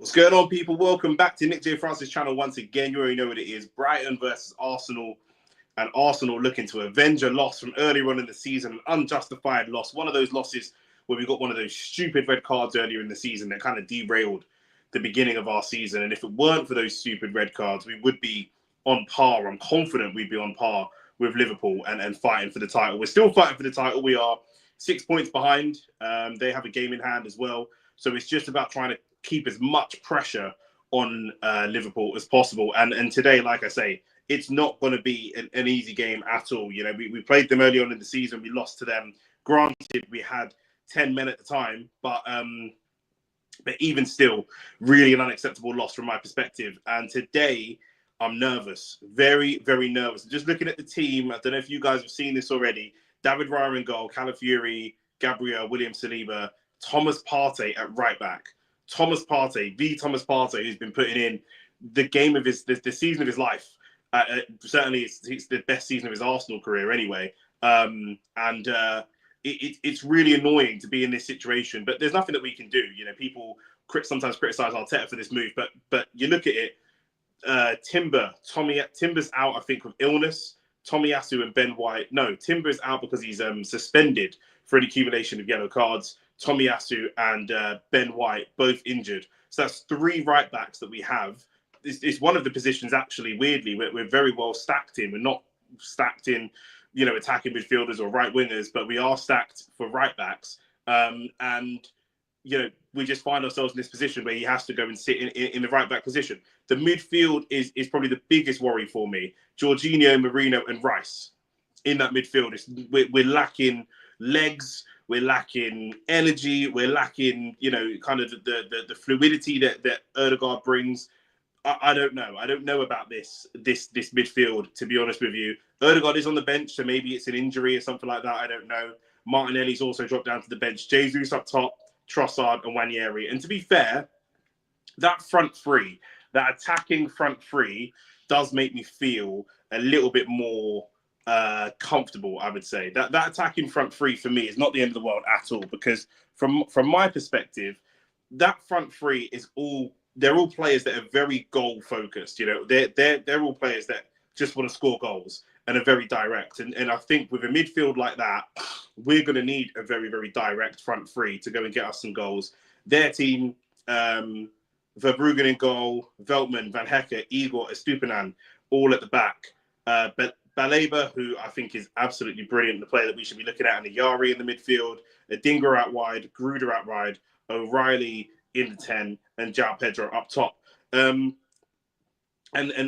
What's going on, people? Welcome back to Nick J. Francis' channel once again. You already know what it is. Brighton versus Arsenal. And Arsenal looking to avenge a loss from earlier on in the season, an unjustified loss. One of those losses where we got one of those stupid red cards earlier in the season that kind of derailed the beginning of our season. And if it weren't for those stupid red cards, we would be on par. I'm confident we'd be on par with Liverpool and fighting for the title. We're still fighting for the title. We are 6 points behind. They have a game in hand as well. So it's just about trying to keep as much pressure on Liverpool as possible. And today, like I say, it's not going to be an easy game at all. You know, we played them early on in the season. We lost to them. Granted, we had 10 men at the time, but even still, really an unacceptable loss from my perspective. And today, I'm nervous, very, very nervous. Just looking at the team, I don't know if you guys have seen this already. David Raya in goal, Calafiori, Gabriel, William Saliba, Thomas Partey at right back. Thomas Partey, who's been putting in the game of the season of his life. Certainly, it's the best season of his Arsenal career anyway. It's really annoying to be in this situation, but there's nothing that we can do. You know, people sometimes criticize Arteta for this move, but you look at it. Timber's out, I think, with illness. Tomiyasu and Ben White. No, Timber's out because he's suspended for an accumulation of yellow cards. Tomiyasu and Ben White, both injured. So that's three right backs that we have. It's one of the positions, actually, weirdly, we're very well stacked in. We're not stacked in, you know, attacking midfielders or right wingers, but we are stacked for right backs. And, you know, we just find ourselves in this position where he has to go and sit in the right back position. The midfield is probably the biggest worry for me. Jorginho, Marino, and Rice in that midfield. We're lacking legs. We're lacking energy. We're lacking, you know, kind of the fluidity that Ødegaard brings. I don't know. I don't know about this midfield, to be honest with you. Ødegaard is on the bench, so maybe it's an injury or something like that. I don't know. Martinelli's also dropped down to the bench. Jesus up top, Trossard and Nwaneri. And to be fair, that front three, that attacking front three, does make me feel a little bit more comfortable, I would say. That attacking front three for me is not the end of the world at all, because from my perspective, that front three they're all players that are very goal focused. You know, they're all players that just want to score goals and are very direct. And I think with a midfield like that, we're going to need a very, very direct front three to go and get us some goals. Their team, Verbruggen in goal, Veltman, Van Hecke, Igor, Estupinan, all at the back. But Baleba, who I think is absolutely brilliant, the player that we should be looking at, and Yari in the midfield, Adingra out wide, Gruder out wide, O'Reilly in the 10, and João Pedro up top. And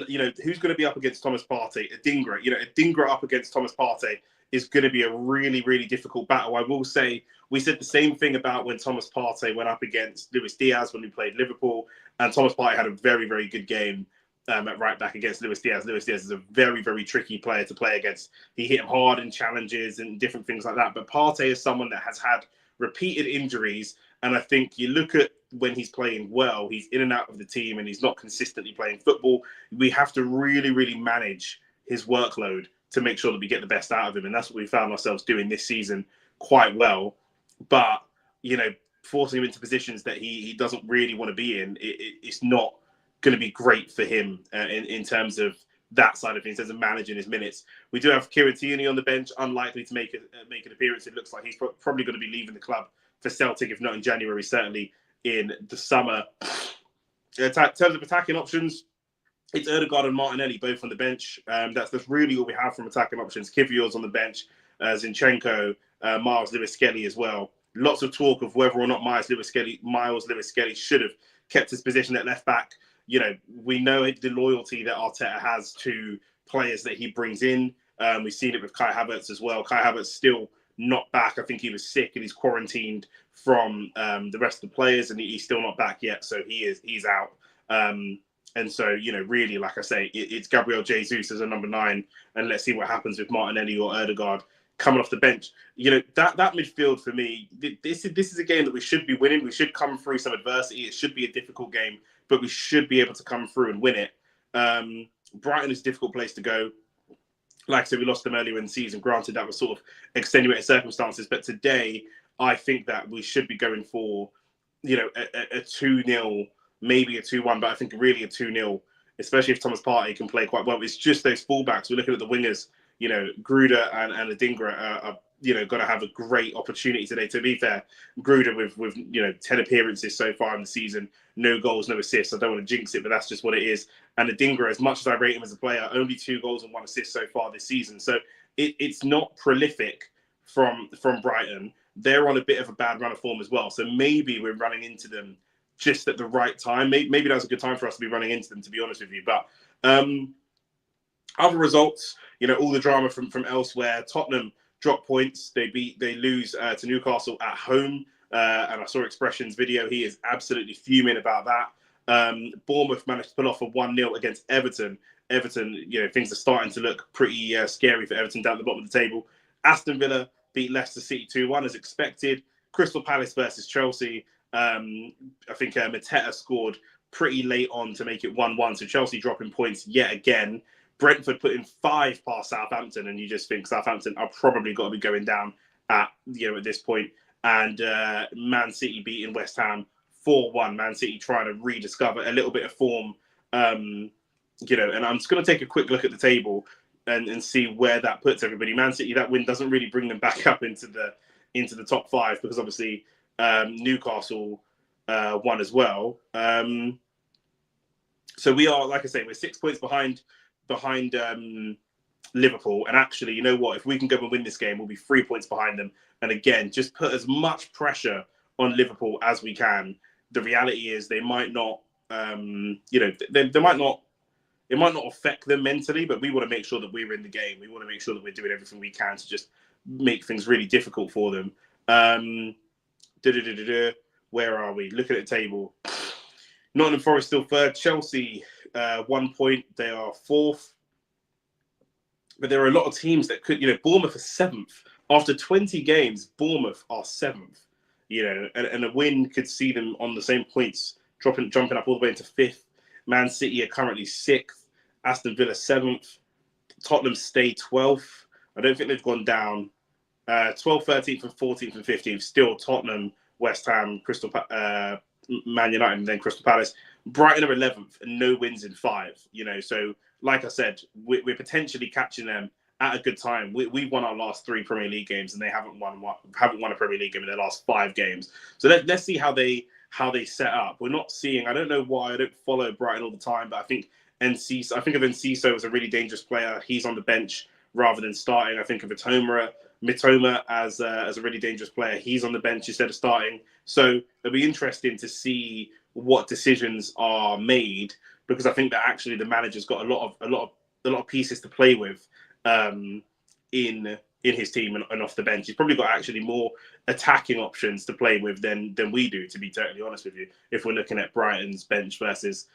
you know, who's going to be up against Thomas Partey? Adingra. You know, Adingra up against Thomas Partey is going to be a really, really difficult battle. I will say, we said the same thing about when Thomas Partey went up against Luis Diaz when we played Liverpool, and Thomas Partey had a very, very good game at right back against Luis Diaz. Luis Diaz is a very, very tricky player to play against. He hit him hard in challenges and different things like that. But Partey is someone that has had repeated injuries, and I think you look at when he's playing well, he's in and out of the team and he's not consistently playing football. We have to really, really manage his workload to make sure that we get the best out of him. And that's what we found ourselves doing this season quite well. But, you know, forcing him into positions that he doesn't really want to be in, it's not going to be great for him in terms of that side of things, in terms of managing his minutes. We do have Kieran Tierney on the bench, unlikely to make an appearance. It looks like he's probably going to be leaving the club for Celtic, if not in January, certainly in the summer. In terms of attacking options, it's Ødegaard and Martinelli both on the bench. That's really all we have from attacking options. Kivior's on the bench, Zinchenko, Miles Lewis-Skelly as well. Lots of talk of whether or not Miles Lewis-Skelly should have kept his position at left back. You know, we know the loyalty that Arteta has to players that he brings in. We've seen it with Kai Havertz as well. Kai Havertz still not back. I think he was sick and he's quarantined from the rest of the players, and he's still not back yet. So he's out. And so, you know, really, like I say, it's Gabriel Jesus as a number 9, and let's see what happens with Martinelli or Ødegaard coming off the bench. You know, that midfield for me, this is a game that we should be winning. We should come through some adversity. It should be a difficult game, but we should be able to come through and win it. Brighton is a difficult place to go. Like I said, we lost them earlier in the season. Granted, that was sort of extenuating circumstances. But today, I think that we should be going for, you know, a 2-0 maybe a 2-1, but I think really a 2-0, especially if Thomas Partey can play quite well. It's just those fullbacks. We're looking at the wingers, Gruder and Adingra are going to have a great opportunity today. To be fair, Gruder with 10 appearances so far in the season, no goals, no assists. I don't want to jinx it, but that's just what it is. And Adingra, as much as I rate him as a player, only 2 goals and 1 assist so far this season. So it's not prolific from Brighton. They're on a bit of a bad run of form as well. So maybe we're running into them just at the right time. Maybe that's a good time for us to be running into them, to be honest with you. But other results, all the drama from elsewhere. Tottenham drop points. They lose to Newcastle at home. And I saw Expression's video. He is absolutely fuming about that. Bournemouth managed to pull off a 1-0 against Everton. Everton, things are starting to look pretty scary for Everton down at the bottom of the table. Aston Villa beat Leicester City 2-1 as expected. Crystal Palace versus Chelsea. I think Mateta scored pretty late on to make it 1-1. So Chelsea dropping points yet again. Brentford put in 5 past Southampton, and you just think Southampton are probably got to be going down at this point. And Man City beating West Ham 4-1. Man City trying to rediscover a little bit of form. And I'm just going to take a quick look at the table and see where that puts everybody. Man City, that win doesn't really bring them back up into the top 5 because obviously Newcastle won as well. So we are, like I say, we're 6 points behind Liverpool. And actually, you know what? If we can go and win this game, we'll be 3 points behind them. And again, just put as much pressure on Liverpool as we can. The reality is they might not, they might not. It might not affect them mentally, but we want to make sure that we're in the game. We want to make sure that we're doing everything we can to just make things really difficult for them. Where are we? Look at the table. Nottingham Forest still 3rd. Chelsea, 1 point. They are 4th. But there are a lot of teams that could, Bournemouth are 7th. After 20 games, Bournemouth are 7th. And a win could see them on the same points, jumping up all the way into 5th. Man City are currently 6th. Aston Villa 7th. Tottenham stay 12th. I don't think they've gone down. 12th, 13th, and 14th and 15th. Still Tottenham, West Ham, Man United, and then Crystal Palace. Brighton are 11th and no wins in 5. So like I said, we're potentially catching them at a good time. We won our last 3 Premier League games, and they haven't won a Premier League game in their last 5 games. So let's see how they set up. We're not seeing. I don't know why. I don't follow Brighton all the time, but I think of Enciso as a really dangerous player. He's on the bench rather than starting. I think of Mitoma as a really dangerous player. He's on the bench instead of starting. So it'll be interesting to see what decisions are made, because I think that actually the manager's got a lot of pieces to play with in his team and off the bench. He's probably got actually more attacking options to play with than we do, to be totally honest with you, if we're looking at Brighton's bench versus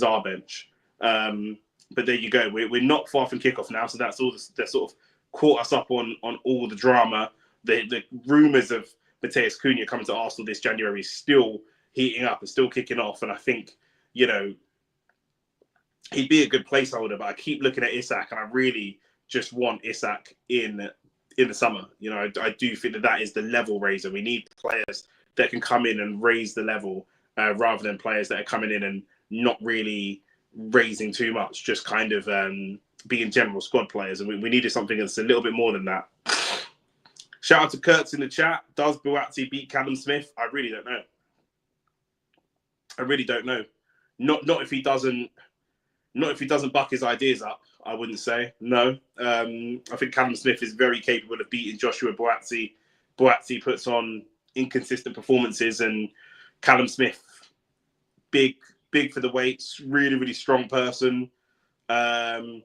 our bench. But there you go. We're not far from kickoff now, so that's all that sort of caught us up on all the drama. The rumours of Mateus Cunha coming to Arsenal this January is still heating up and still kicking off, and I think, he'd be a good placeholder, but I keep looking at Isak, and I really just want Isak in the summer. I do think that is the level raiser. We need players that can come in and raise the level rather than players that are coming in and not really raising too much, just kind of being general squad players. And we needed something that's a little bit more than that. Shout out to Kurtz in the chat. Does Buatsi beat Callum Smith? I really don't know. Not if he doesn't buck his ideas up. I wouldn't say no. I think Callum Smith is very capable of beating Joshua Buatsi. Buatsi puts on inconsistent performances, and Callum Smith, big for the weights, really, really strong person. I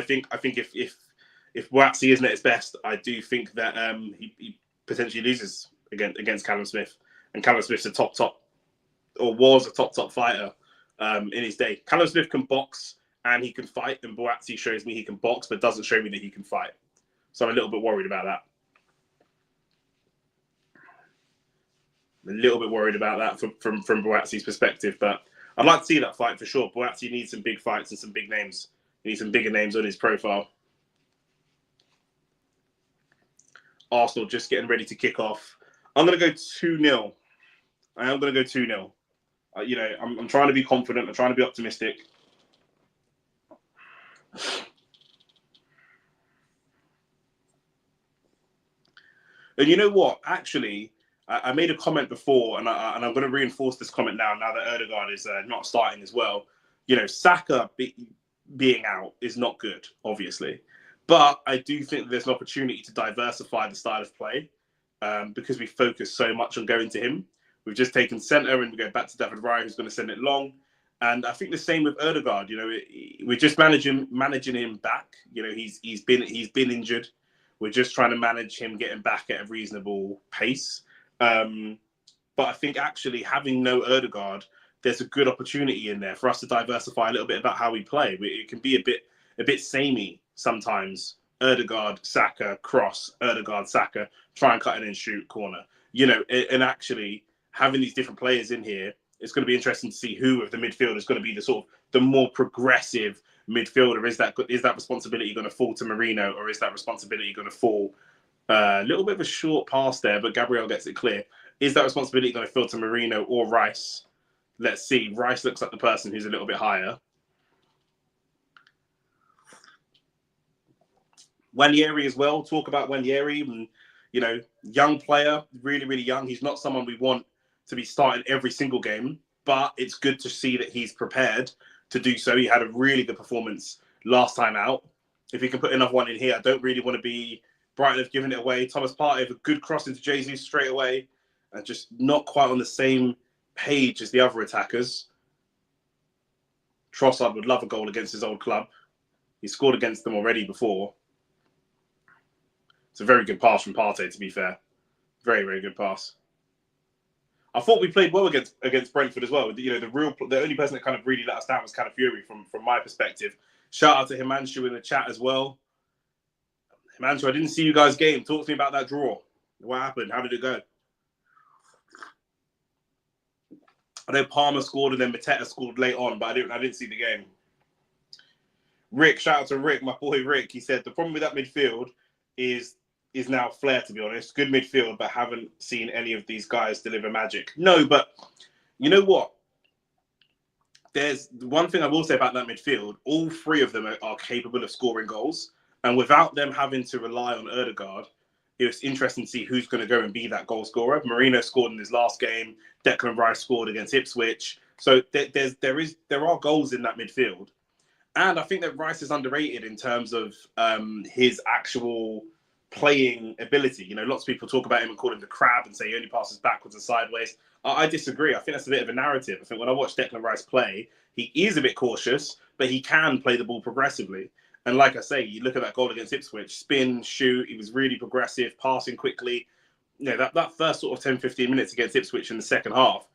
think if Buatsi isn't at his best, I do think that he potentially loses against Callum Smith. And Callum Smith's a top or was a top fighter in his day. Callum Smith can box and he can fight, and Buatsi shows me he can box but doesn't show me that he can fight. So I'm a little bit worried about that. From Buatsi's perspective, but I'd like to see that fight for sure. Buatsi needs some big fights and some big names. He needs some bigger names on his profile. Arsenal just getting ready to kick off. I'm going to go 2-0. I am going to go 2-0. I'm trying to be confident. I'm trying to be optimistic. And you know what? Actually, I made a comment before, and I'm going to reinforce this comment now that Odegaard is not starting as well. Saka being out is not good, obviously. But I do think there's an opportunity to diversify the style of play because we focus so much on going to him. We've just taken centre and we go back to David Raya, who's going to send it long. And I think the same with Odegaard. We're just managing him back. He's been injured. We're just trying to manage him getting back at a reasonable pace. But I think actually having no Odegaard, there's a good opportunity in there for us to diversify a little bit about how we play. It can be a bit samey sometimes. Odegaard, Saka, cross, Odegaard, Saka, try and cut in and shoot, corner. And actually having these different players in here, it's going to be interesting to see who of the midfield is going to be the more progressive midfielder. Is that responsibility going to fall to Merino, or is that responsibility going to fall a little bit of a short pass there, but Gabriel gets it clear. Is that responsibility going to fall to Merino or Rice? Let's see. Rice looks like the person who's a little bit higher. Wanyeri as well. Talk about Wanyeri. And, young player, really, really young. He's not someone we want to be starting every single game, but it's good to see that he's prepared to do so. He had a really good performance last time out. If he can put another one in here, I don't really want to be Brighton have given it away. Thomas Partey with a good cross into Jesus straight away, and just not quite on the same page as the other attackers. Trossard would love a goal against his old club. He scored against them already before. It's a very good pass from Partey, to be fair. Very, very good pass. I thought we played well against Brentford as well. The only person that kind of really let us down was kind of Fury from my perspective. Shout out to Himanshu in the chat as well. Himanshu, I didn't see you guys' game. Talk to me about that draw. What happened? How did it go? I know Palmer scored and then Mateta scored late on, but I didn't see the game. Rick, shout out to Rick, my boy Rick. He said the problem with that midfield is now Flair, to be honest. Good midfield, but haven't seen any of these guys deliver magic. No, but you know what? There's one thing I will say about that midfield. All three of them are capable of scoring goals. And without them having to rely on Odegaard, it was interesting to see who's going to go and be that goal scorer. Marino scored in his last game. Declan Rice scored against Ipswich. So there are goals in that midfield. And I think that Rice is underrated in terms of his actual playing ability. Lots of people talk about him and call him the crab and say he only passes backwards and sideways. I disagree. I think that's a bit of a narrative. I think when I watch Declan Rice play, he is a bit cautious, but he can play the ball progressively. And like I say, you look at that goal against Ipswich, spin, shoot, he was really progressive, passing quickly. That first sort of 10, 15 minutes against Ipswich in the second half,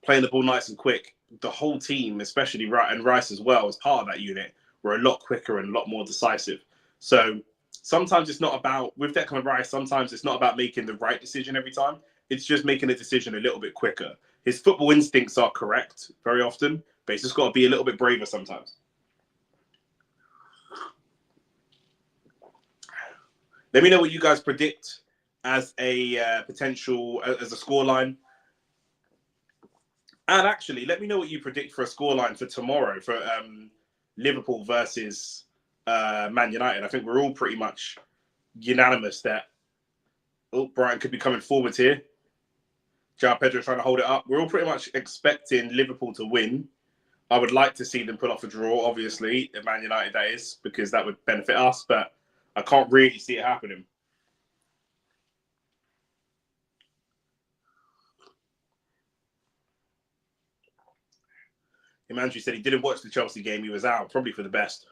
playing the ball nice and quick, the whole team, especially Rice as well, as part of that unit, were a lot quicker and a lot more decisive. So sometimes it's not about, with Declan Rice, sometimes it's not about making the right decision every time. It's just making a decision a little bit quicker. His football instincts are correct very often, but he's just got to be a little bit braver sometimes. Let me know what you guys predict as a potential, as a scoreline. And actually, let me know what you predict for a scoreline for tomorrow for Liverpool versus Man United. I think we're all pretty much unanimous that Brighton could be coming forward here. João Pedro trying to hold it up. We're all pretty much expecting Liverpool to win. I would like to see them pull off a draw, obviously, at Man United, that is, because that would benefit us, but I can't really see it happening. Andrew said he didn't watch the Chelsea game. He was out, probably for the best.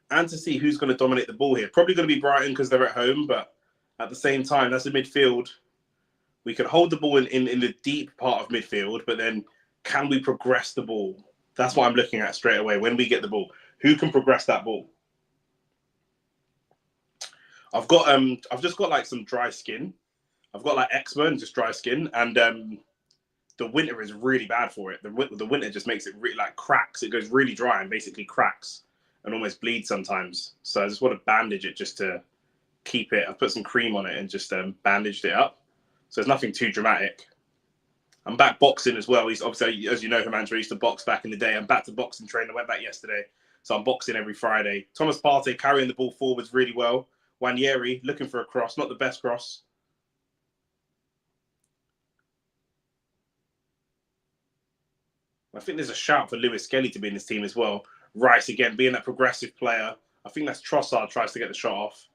And to see who's going to dominate the ball here. Probably going to be Brighton because they're at home, but at the same time, that's a midfield. We can hold the ball in the deep part of midfield, but then can we progress the ball? That's what I'm looking at straight away when we get the ball. Who can progress that ball? I've just got like some dry skin. I've got like eczema and just dry skin, and the winter is really bad for it. The winter just makes it really like cracks. It goes really dry and basically cracks and almost bleeds sometimes. So I just want to bandage it just to keep it. I put some cream on it and just bandaged it up. So it's nothing too dramatic. I'm back boxing as well. He's obviously, as you know, Himanshu, I used to box back in the day. I'm back to boxing training. I went back yesterday. So I'm boxing every Friday. Thomas Partey carrying the ball forwards really well. Wanyeri looking for a cross, not the best cross. I think there's a shout for Lewis Skelly to be in this team as well. Rice, again, being that progressive player. I think that's Trossard tries to get the shot off.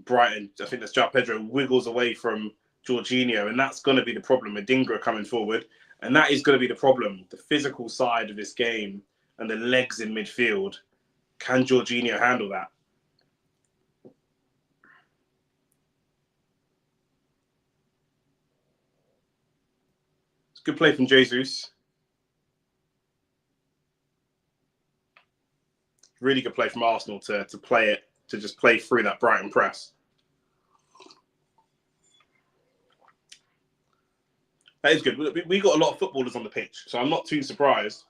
Brighton, I think that's João Pedro, wiggles away from Jorginho, and that's going to be the problem. Adingra coming forward, and that is going to be the problem. The physical side of this game and the legs in midfield. Can Jorginho handle that? It's a good play from Jesus. Really good play from Arsenal to play it, to just play through that Brighton press. That is good. We got a lot of footballers on the pitch, so I'm not too surprised.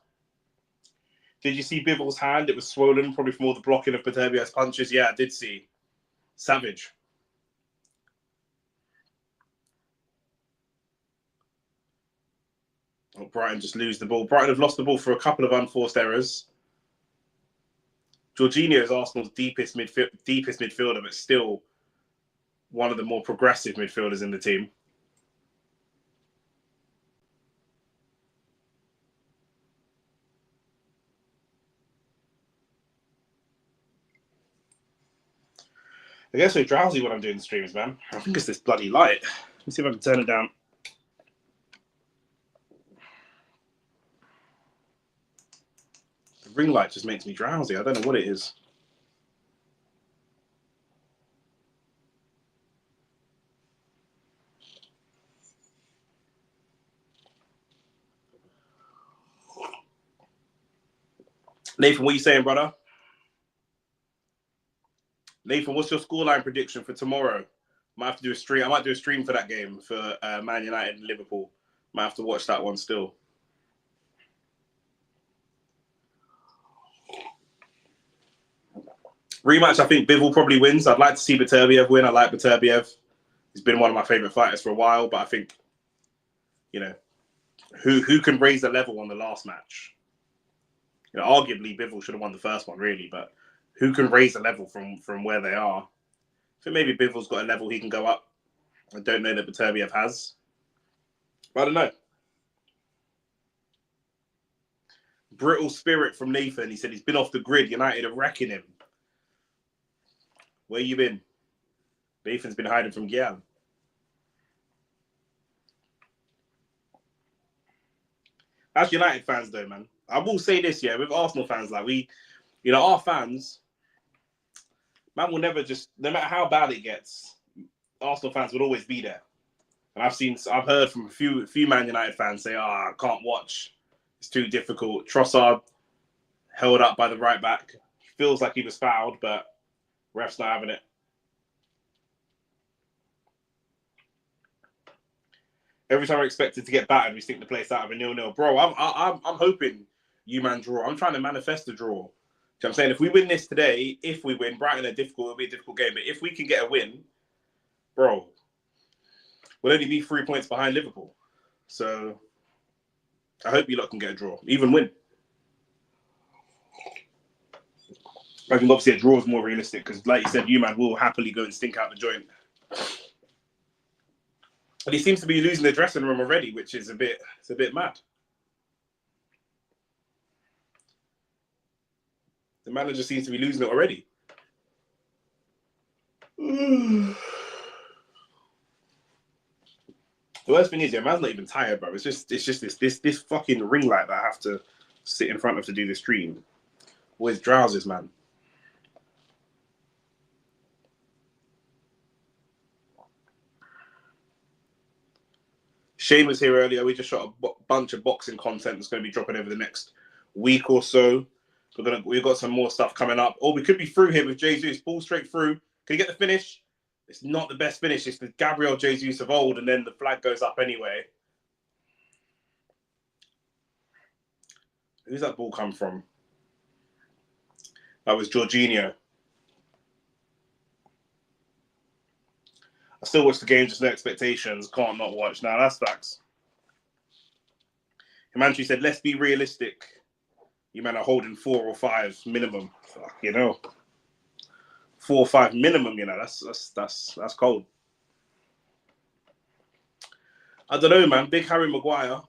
Did you see Bivell's hand? It was swollen, probably from all the blocking of Paterbia's punches. Yeah, I did see. Savage. Oh, Brighton just lose the ball. Brighton have lost the ball for a couple of unforced errors. Jorginho is Arsenal's deepest midfielder, but still one of the more progressive midfielders in the team. I get so drowsy when I'm doing the streams, man. I think it's this bloody light. Let me see if I can turn it down. The ring light just makes me drowsy. I don't know what it is. Nathan, what are you saying, brother? Nathan, what's your scoreline prediction for tomorrow? Might have to do a stream. I might do a stream for that game for Man United and Liverpool. Might have to watch that one still. Rematch, I think Bivol probably wins. I'd like to see Beterbiev win. I like Beterbiev. He's been one of my favourite fighters for a while, but I think, you know, who can raise the level on the last match? You know, arguably Bivol should have won the first one, really, but who can raise the level from where they are? I think maybe Bivol's got a level he can go up. I don't know that Beterbiev has. But I don't know. Brittle spirit from Nathan. He said he's been off the grid. United are wrecking him. Where you been? Nathan's been hiding from Gian. That's United fans, though, man. I will say this, yeah, with Arsenal fans, like our fans, man will never just, no matter how bad it gets, Arsenal fans would always be there. And I've heard from a few Man United fans say, I can't watch. It's too difficult. Trossard held up by the right back. Feels like he was fouled, but ref's not having it. Every time I expected to get battered, we stink the place out of a 0-0. Bro, I'm hoping you man draw. I'm trying to manifest a draw. You know what I'm saying? If we win this today, if we win, Brighton are difficult, it'll be a difficult game. But if we can get a win, bro, we'll only be 3 points behind Liverpool. So I hope you lot can get a draw, even win. I think obviously a draw is more realistic because, like you said, you man will happily go and stink out the joint. And he seems to be losing the dressing room already, which is a bit mad. The manager seems to be losing it already. The worst thing is, yeah, man's not even tired, bro. It's just this fucking ring light that I have to sit in front of to do the stream. Always drowses, man. Shane was here earlier. We just shot a bunch of boxing content that's going to be dropping over the next week or so. We've got some more stuff coming up. Or we could be through here with Jesus. Ball straight through. Can you get the finish? It's not the best finish. It's the Gabriel Jesus of old, and then the flag goes up anyway. Who's that ball come from? That was Jorginho. I still watch the game, just no expectations. Can't not watch. Now, that's facts. Himanshu said, let's be realistic. You men are holding 4 or 5 minimum. Fuck, 4 or 5 minimum, that's cold. I don't know, man. Big Harry Maguire.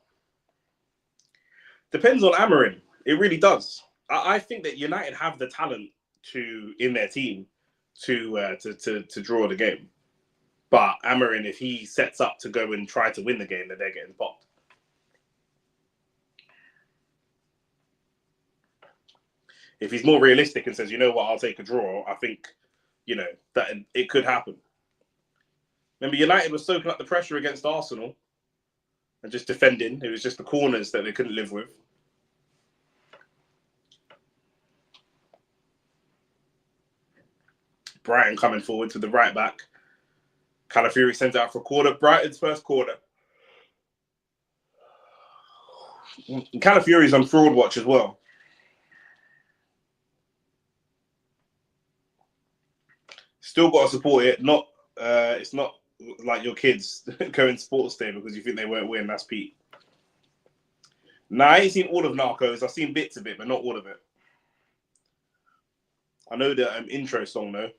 Depends on Amorim. It really does. I think that United have the talent in their team to draw the game. But Amorim, if he sets up to go and try to win the game, then they're getting popped. If he's more realistic and says, you know what, I'll take a draw, I think, that it could happen. Remember, United was soaking up the pressure against Arsenal and just defending. It was just the corners that they couldn't live with. Brighton coming forward to the right back. Calafiori sends out for a corner. Brighton's first corner. Calafiori's on fraud watch as well. Still got to support it. It's not like your kids going sports day because you think they won't win. That's Pete. Nah, I ain't seen all of Narcos. I've seen bits of it, but not all of it. I know the intro song though.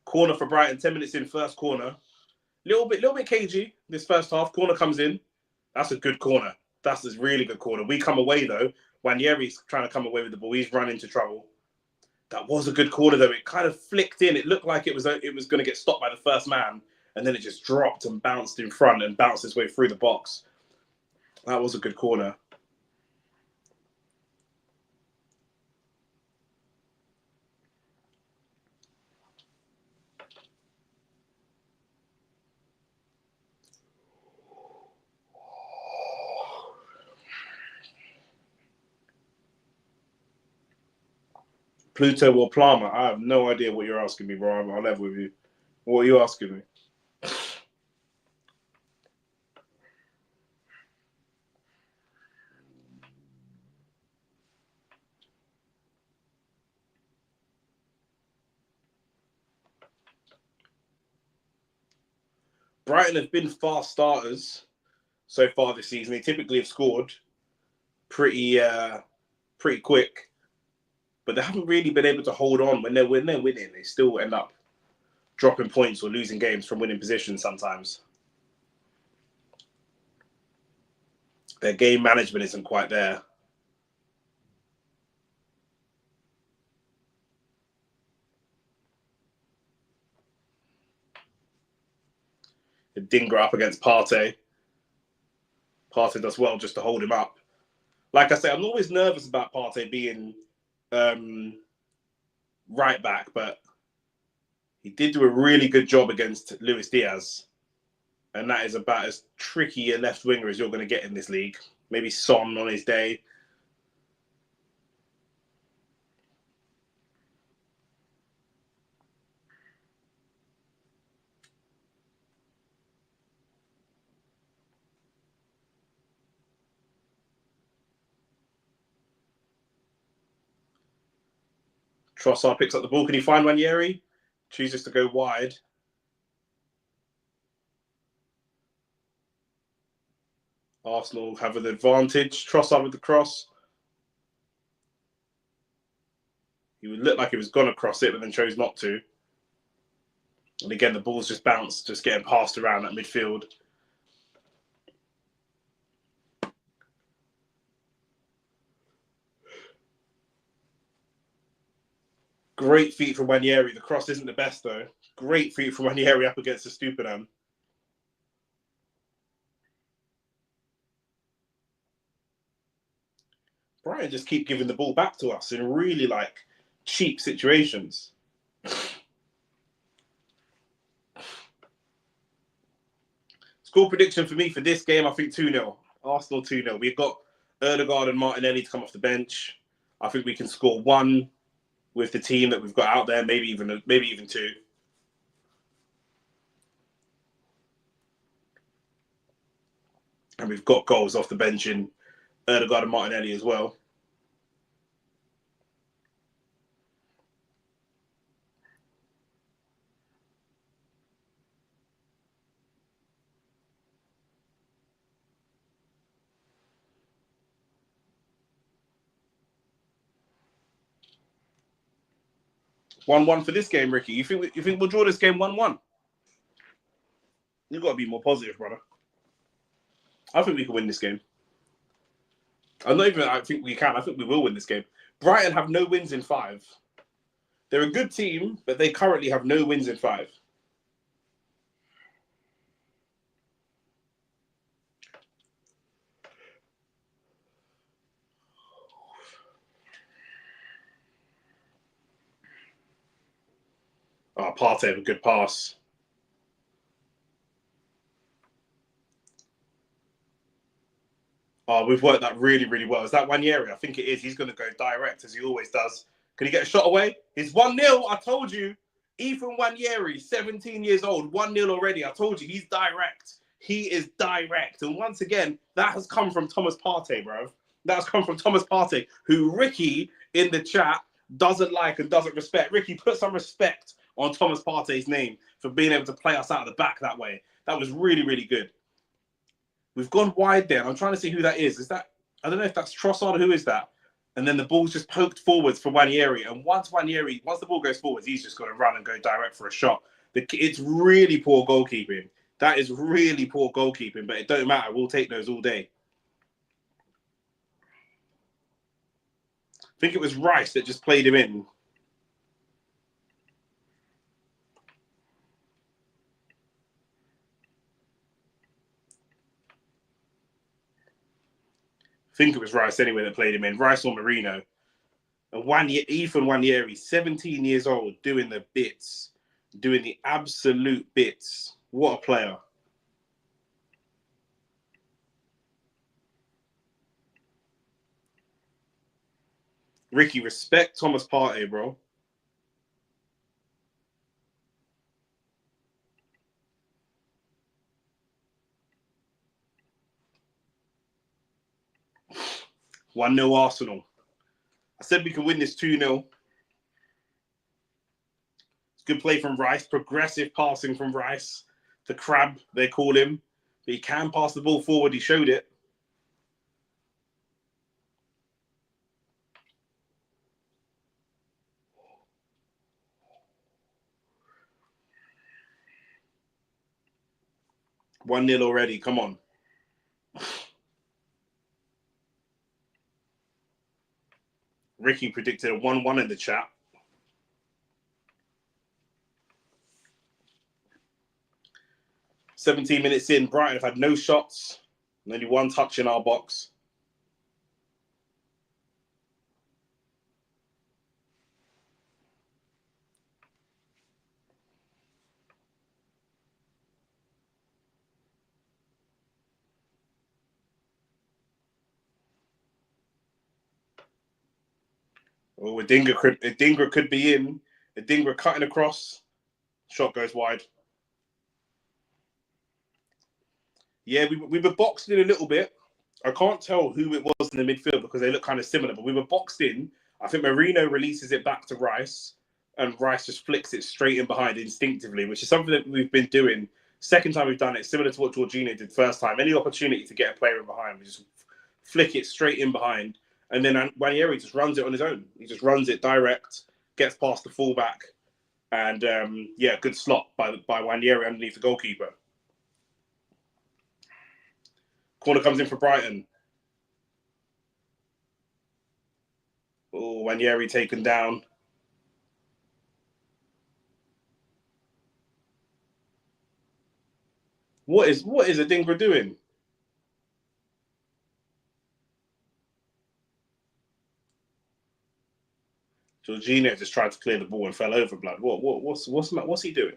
Corner for Brighton. 10 minutes in, first corner. Little bit cagey. This first half corner comes in. That's a good corner. That's a really good corner. We come away though. Wanyeri's trying to come away with the ball. He's run into trouble. That was a good corner though. It kind of flicked in. It looked like it was going to get stopped by the first man, and then it just dropped and bounced in front and bounced its way through the box. That was a good corner. Pluto or Plama? I have no idea what you're asking me, bro. I'll level with you. What are you asking me? Brighton have been fast starters so far this season. They typically have scored pretty quick, but they haven't really been able to hold on. When they're winning, they still end up dropping points or losing games from winning positions sometimes. Their game management isn't quite there. Dinger up against Partey. Partey does well just to hold him up. Like I say, I'm always nervous about Partey being right back, but he did do a really good job against Luis Diaz. And that is about as tricky a left winger as you're going to get in this league. Maybe Son on his day. Trossard picks up the ball. Can he find Ranieri? Chooses to go wide. Arsenal have an advantage. Trossard with the cross. He would look like he was going to cross it, but then chose not to. And again, the ball's just bounced, just getting passed around that midfield. Great feet from Ranieri. The cross isn't the best, though. Great feet from Ranieri up against the Stupidan. Brighton just keep giving the ball back to us in really, cheap situations. Score prediction for me for this game, I think 2-0. Arsenal 2-0. We've got Ødegaard and Martinelli to come off the bench. I think we can score 1 with the team that we've got out there, maybe even 2. And we've got goals off the bench in Ødegaard and Martinelli as well. 1-1 for this game, Ricky. You think we'll draw this game 1-1? You've got to be more positive, brother. I think we can win this game. I think we can. I think we will win this game. Brighton have no wins in 5. They're a good team, but they currently have no wins in 5. Oh, Partey with a good pass. Oh, we've worked that really, really well. Is that Wanyeri? I think it is. He's going to go direct, as he always does. Can he get a shot away? It's 1-0. I told you. Ethan Wanyeri, 17 years old, 1-0 already. I told you, he's direct. He is direct. And once again, that has come from Thomas Partey, bro. That has come from Thomas Partey, who Ricky in the chat doesn't like and doesn't respect. Ricky, put some respect on Thomas Partey's name for being able to play us out of the back that way. That was really, really good. We've gone wide there. I'm trying to see who that is. Is that, I don't know if that's Trossard. Who is that? And then the ball's just poked forwards for Wanyeri. And once the ball goes forwards, he's just got to run and go direct for a shot. It's really poor goalkeeping. That is really poor goalkeeping, but it don't matter. We'll take those all day. I think it was Rice that just played him in. I think it was Rice anyway that played him in. Rice or Marino. And Ethan Wanyeri, 17 years old, doing the bits. Doing the absolute bits. What a player. Ricky, respect Thomas Partey, bro. One 0 Arsenal. I said we can win this 2-0. It's good play from Rice. Progressive passing from Rice. The crab, they call him. But he can pass the ball forward. He showed it. One 0 already. Come on. Ricky predicted a 1-1 in the chat. "17 minutes in, Brighton have had no shots and only one touch in our box. Oh, Adingra could be in. Adingra cutting across. Shot goes wide. Yeah, we were boxed in a little bit. I can't tell who it was in the midfield because they look kind of similar, but we were boxed in. I think Marino releases it back to Rice, and Rice just flicks it straight in behind instinctively, which is something that we've been doing. Second time we've done it, similar to what Jorginho did first time. Any opportunity to get a player in behind, we just flick it straight in behind. And then Wanyeri just runs it on his own. He just runs it direct, gets past the fullback, and good slot by Wanyeri underneath the goalkeeper. Corner comes in for Brighton. Oh, Wanyeri taken down. What is Adingra doing? Jorginho just tried to clear the ball and fell over. Blood. What's he doing?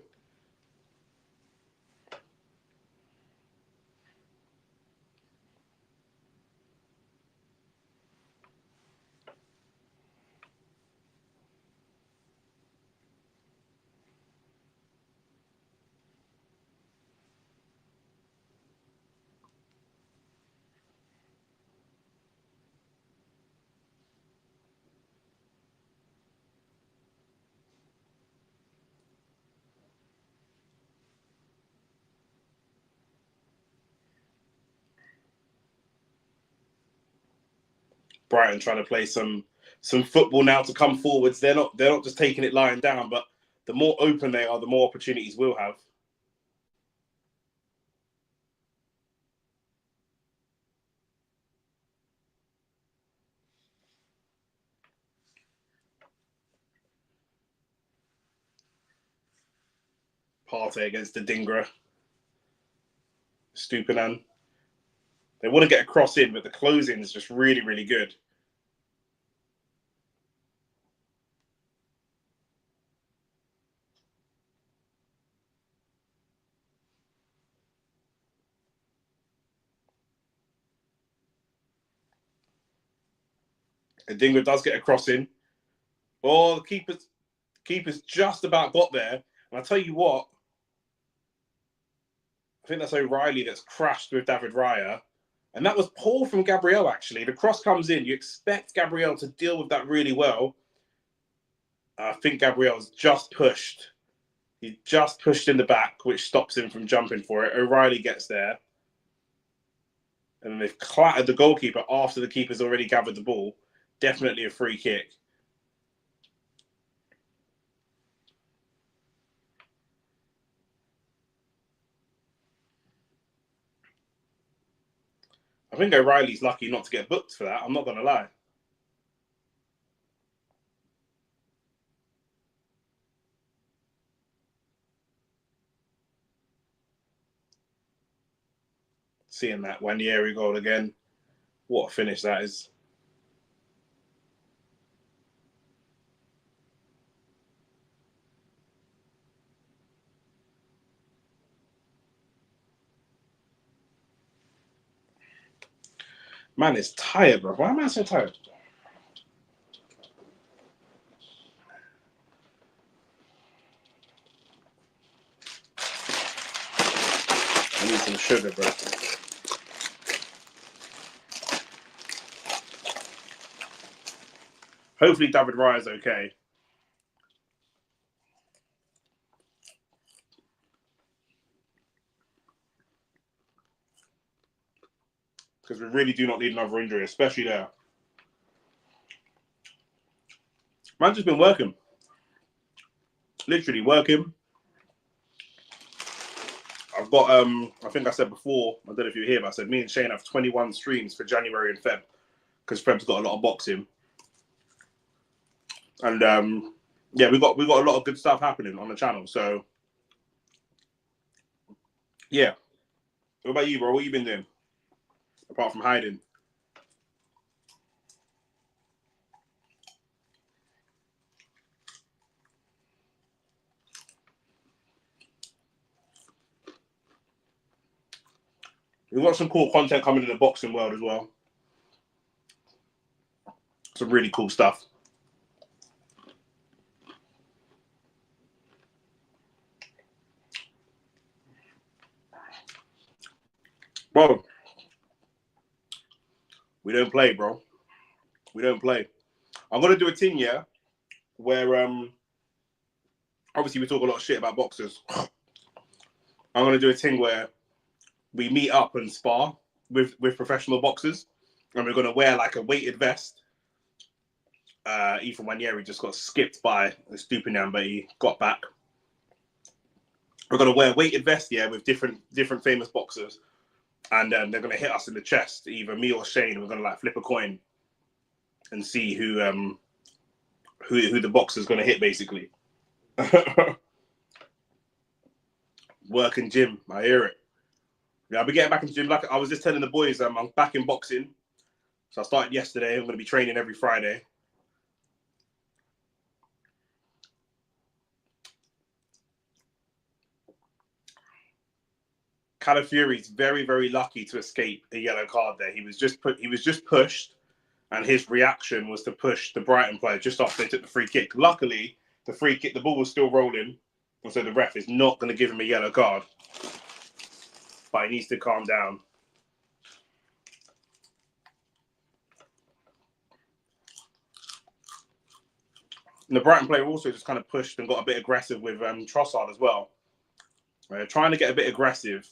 Brighton trying to play some some football now to come forwards. They're not just taking it lying down, but the more open they are, the more opportunities we'll have. Partey against the Dingra. Stupinan. They want to get a cross in, but the closing is just really, really good. And Dingra does get a cross in. Oh, the keeper's just about got there. And I tell you what, I think that's O'Reilly that's crashed with David Raya. And that was poor from Gabriel, actually. The cross comes in. You expect Gabriel to deal with that really well. I think Gabriel's just pushed. He just pushed in the back, which stops him from jumping for it. O'Reilly gets there. And then they've clattered the goalkeeper after the keeper's already gathered the ball. Definitely a free kick. I think O'Reilly's lucky not to get booked for that. I'm not going to lie. Seeing that Wanyeri goal again. What a finish that is. Man is tired, bro. Why am I so tired? I need some sugar, bro. Hopefully David Raya is okay. Because we really do not need another injury, especially there. Man's just been working. Literally working. I've got, I think I said before, I don't know if you were here, but I said me and Shane have 21 streams for January and Feb. Because Feb's got a lot of boxing. And yeah, we got a lot of good stuff happening on the channel. So yeah. What about you, bro? What you been doing? Apart from hiding. We've got some cool content coming in the boxing world as well. Some really cool stuff. Bro, we don't play, bro. We don't play. I'm gonna do a thing, yeah, where obviously we talk a lot of shit about boxers. I'm gonna do a thing where we meet up and spar with professional boxers, and we're gonna wear like a weighted vest. Ethan Wanyeri just got skipped by the Stupinan, but he got back. We're gonna wear a weighted vest, yeah, with different famous boxers, and they're gonna hit us in the chest, either me or Shane. We're gonna like flip a coin and see who the boxer's gonna hit, basically. Working gym, I hear it. Yeah, I'll be getting back into gym. Like I was just telling the boys, I'm back in boxing. So I started yesterday. I'm going to be training every Friday. Calafiori's very, very lucky to escape a yellow card there. He was just pushed, and his reaction was to push the Brighton player just after they took the free kick. Luckily, the ball was still rolling, and so the ref is not going to give him a yellow card. But he needs to calm down. And the Brighton player also just kind of pushed and got a bit aggressive with Trossard as well. Trying to get a bit aggressive.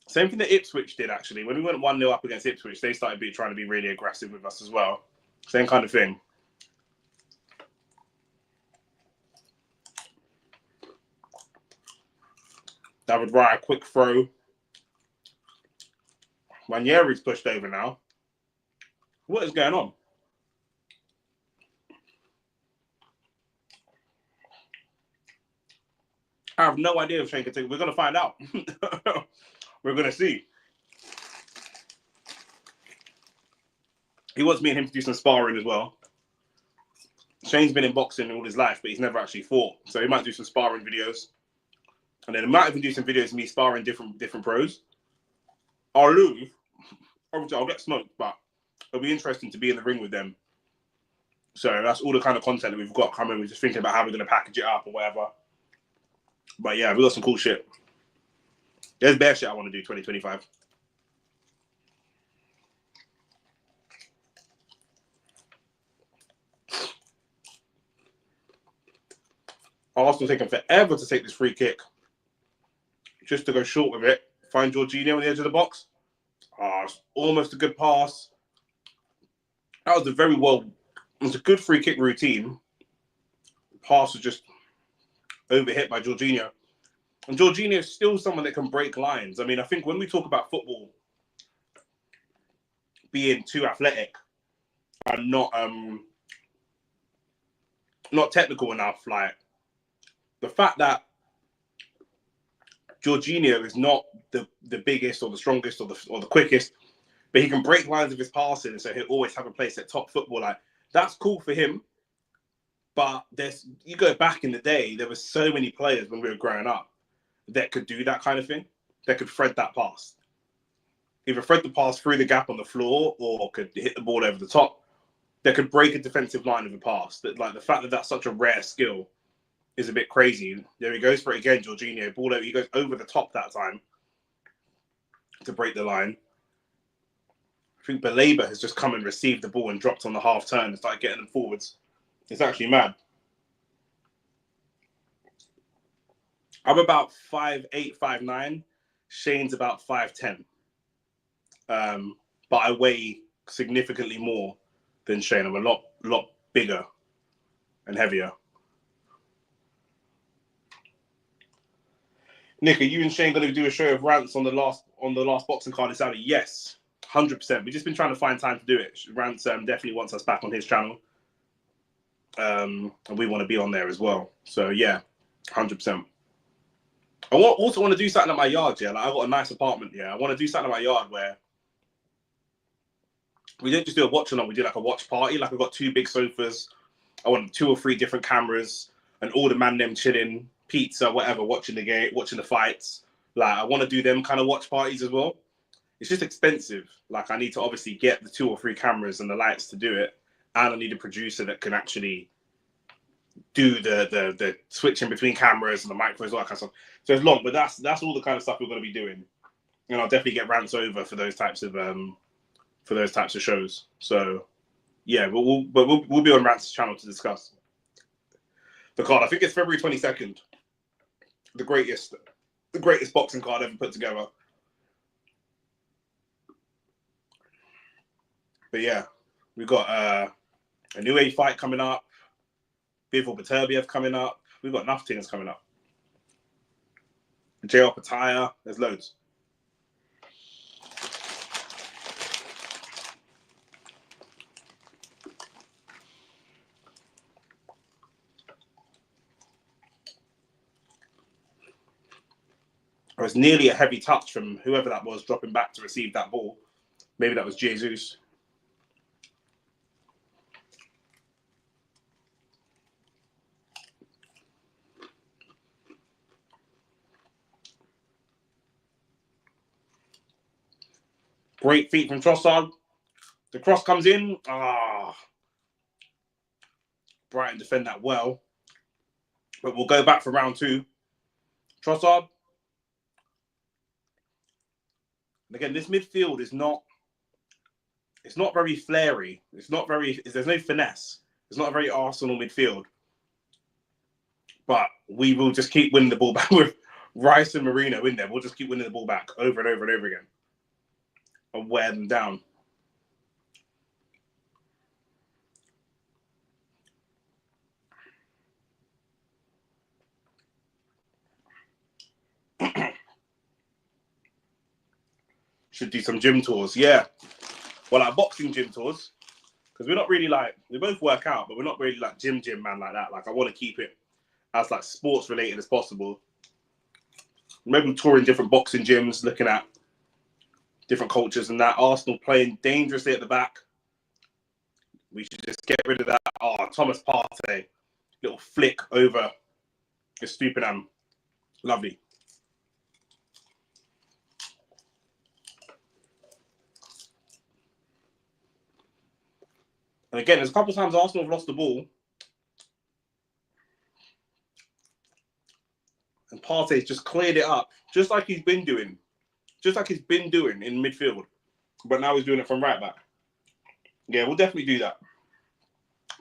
Same thing that Ipswich did, actually. When we went 1-0 up against Ipswich, they started trying to be really aggressive with us as well. Same kind of thing. David Raya, quick throw. Ranieri's pushed over now. What is going on? I have no idea if Shane can take. We're going to find out. We're going to see. He wants me and him to do some sparring as well. Shane's been in boxing all his life, but he's never actually fought. So he might do some sparring videos. And then he might even do some videos of me sparring different pros. I'll lose. Obviously, I'll get smoked, but it'll be interesting to be in the ring with them. So that's all the kind of content that we've got coming. We're just thinking about how we're going to package it up or whatever. But yeah, we got some cool shit. There's bare shit I want to do 2025. Arsenal taking forever to take this free kick. Just to go short with it. Find Jorginho on the edge of the box. It's almost a good pass. That was it was a good free kick routine. The pass was just overhit by Jorginho. And Jorginho is still someone that can break lines. I mean, I think when we talk about football being too athletic and not technical enough, like the fact that Jorginho is not the biggest or the strongest or the quickest, but he can break lines with his passing, so he'll always have a place at top football. Like that's cool for him. But you go back in the day, there were so many players when we were growing up that could do that kind of thing, that could thread that pass. Either thread the pass through the gap on the floor or could hit the ball over the top. That could break a defensive line with a pass. That like the fact that that's such a rare skill is a bit crazy. There he goes for it again, Jorginho. Ball over, he goes over the top that time to break the line. I think Baleba has just come and received the ball and dropped on the half turn and started getting them forwards. It's actually mad. I'm about 5'8", 5'9". Shane's about 5'10". But I weigh significantly more than Shane. I'm a lot bigger and heavier. Nick, are you and Shane going to do a show of rants on the last boxing card in Saudi? Yes, 100%. We've just been trying to find time to do it. Rants definitely wants us back on his channel. And we want to be on there as well. So yeah, 100%. I also want to do something at my yard. Yeah, like I got a nice apartment. Yeah, I want to do something at my yard where we didn't just do a watch along. We did like a watch party. Like I got 2 big sofas. I want 2 or 3 different cameras, and all the man them chilling, pizza, whatever, watching the game, watching the fights. Like I want to do them kind of watch parties as well. It's just expensive. Like I need to obviously get the 2 or 3 cameras and the lights to do it, and I need a producer that can actually do the switching between cameras and the microphones, all that kind of stuff. So it's long, but that's all the kind of stuff we're going to be doing. And I'll definitely get rants over for those types of shows. So yeah, we'll be on Rants' channel to discuss the card. I think it's February 22nd. The greatest boxing card ever put together. But yeah, we've got a new age fight coming up. Bivol Beterbiev coming up. We've got enough things coming up. JL Pataya. There's loads. It was nearly a heavy touch from whoever that was dropping back to receive that ball. Maybe that was Jesus. Great feet from Trossard. The cross comes in. Brighton defend that well. But we'll go back for round 2. Trossard. And again, this midfield is not... It's not very flary. There's no finesse. It's not a very Arsenal midfield. But we will just keep winning the ball back with Rice and Marino in there. We'll just keep winning the ball back over and over and over again. And wear them down. Should do some gym tours. Yeah. Well, like boxing gym tours. Because we're not really like, we both work out, but we're not really like gym man like that. Like I want to keep it as like sports related as possible. Maybe touring different boxing gyms, looking at different cultures and that. Arsenal playing dangerously at the back. We should just get rid of that. Oh, Thomas Partey. Little flick over Estupinam. Lovely. And again, there's a couple of times Arsenal have lost the ball. And Partey's just cleared it up, just like he's been doing. Just like he's been doing in midfield. But now he's doing it from right back. Yeah, we'll definitely do that.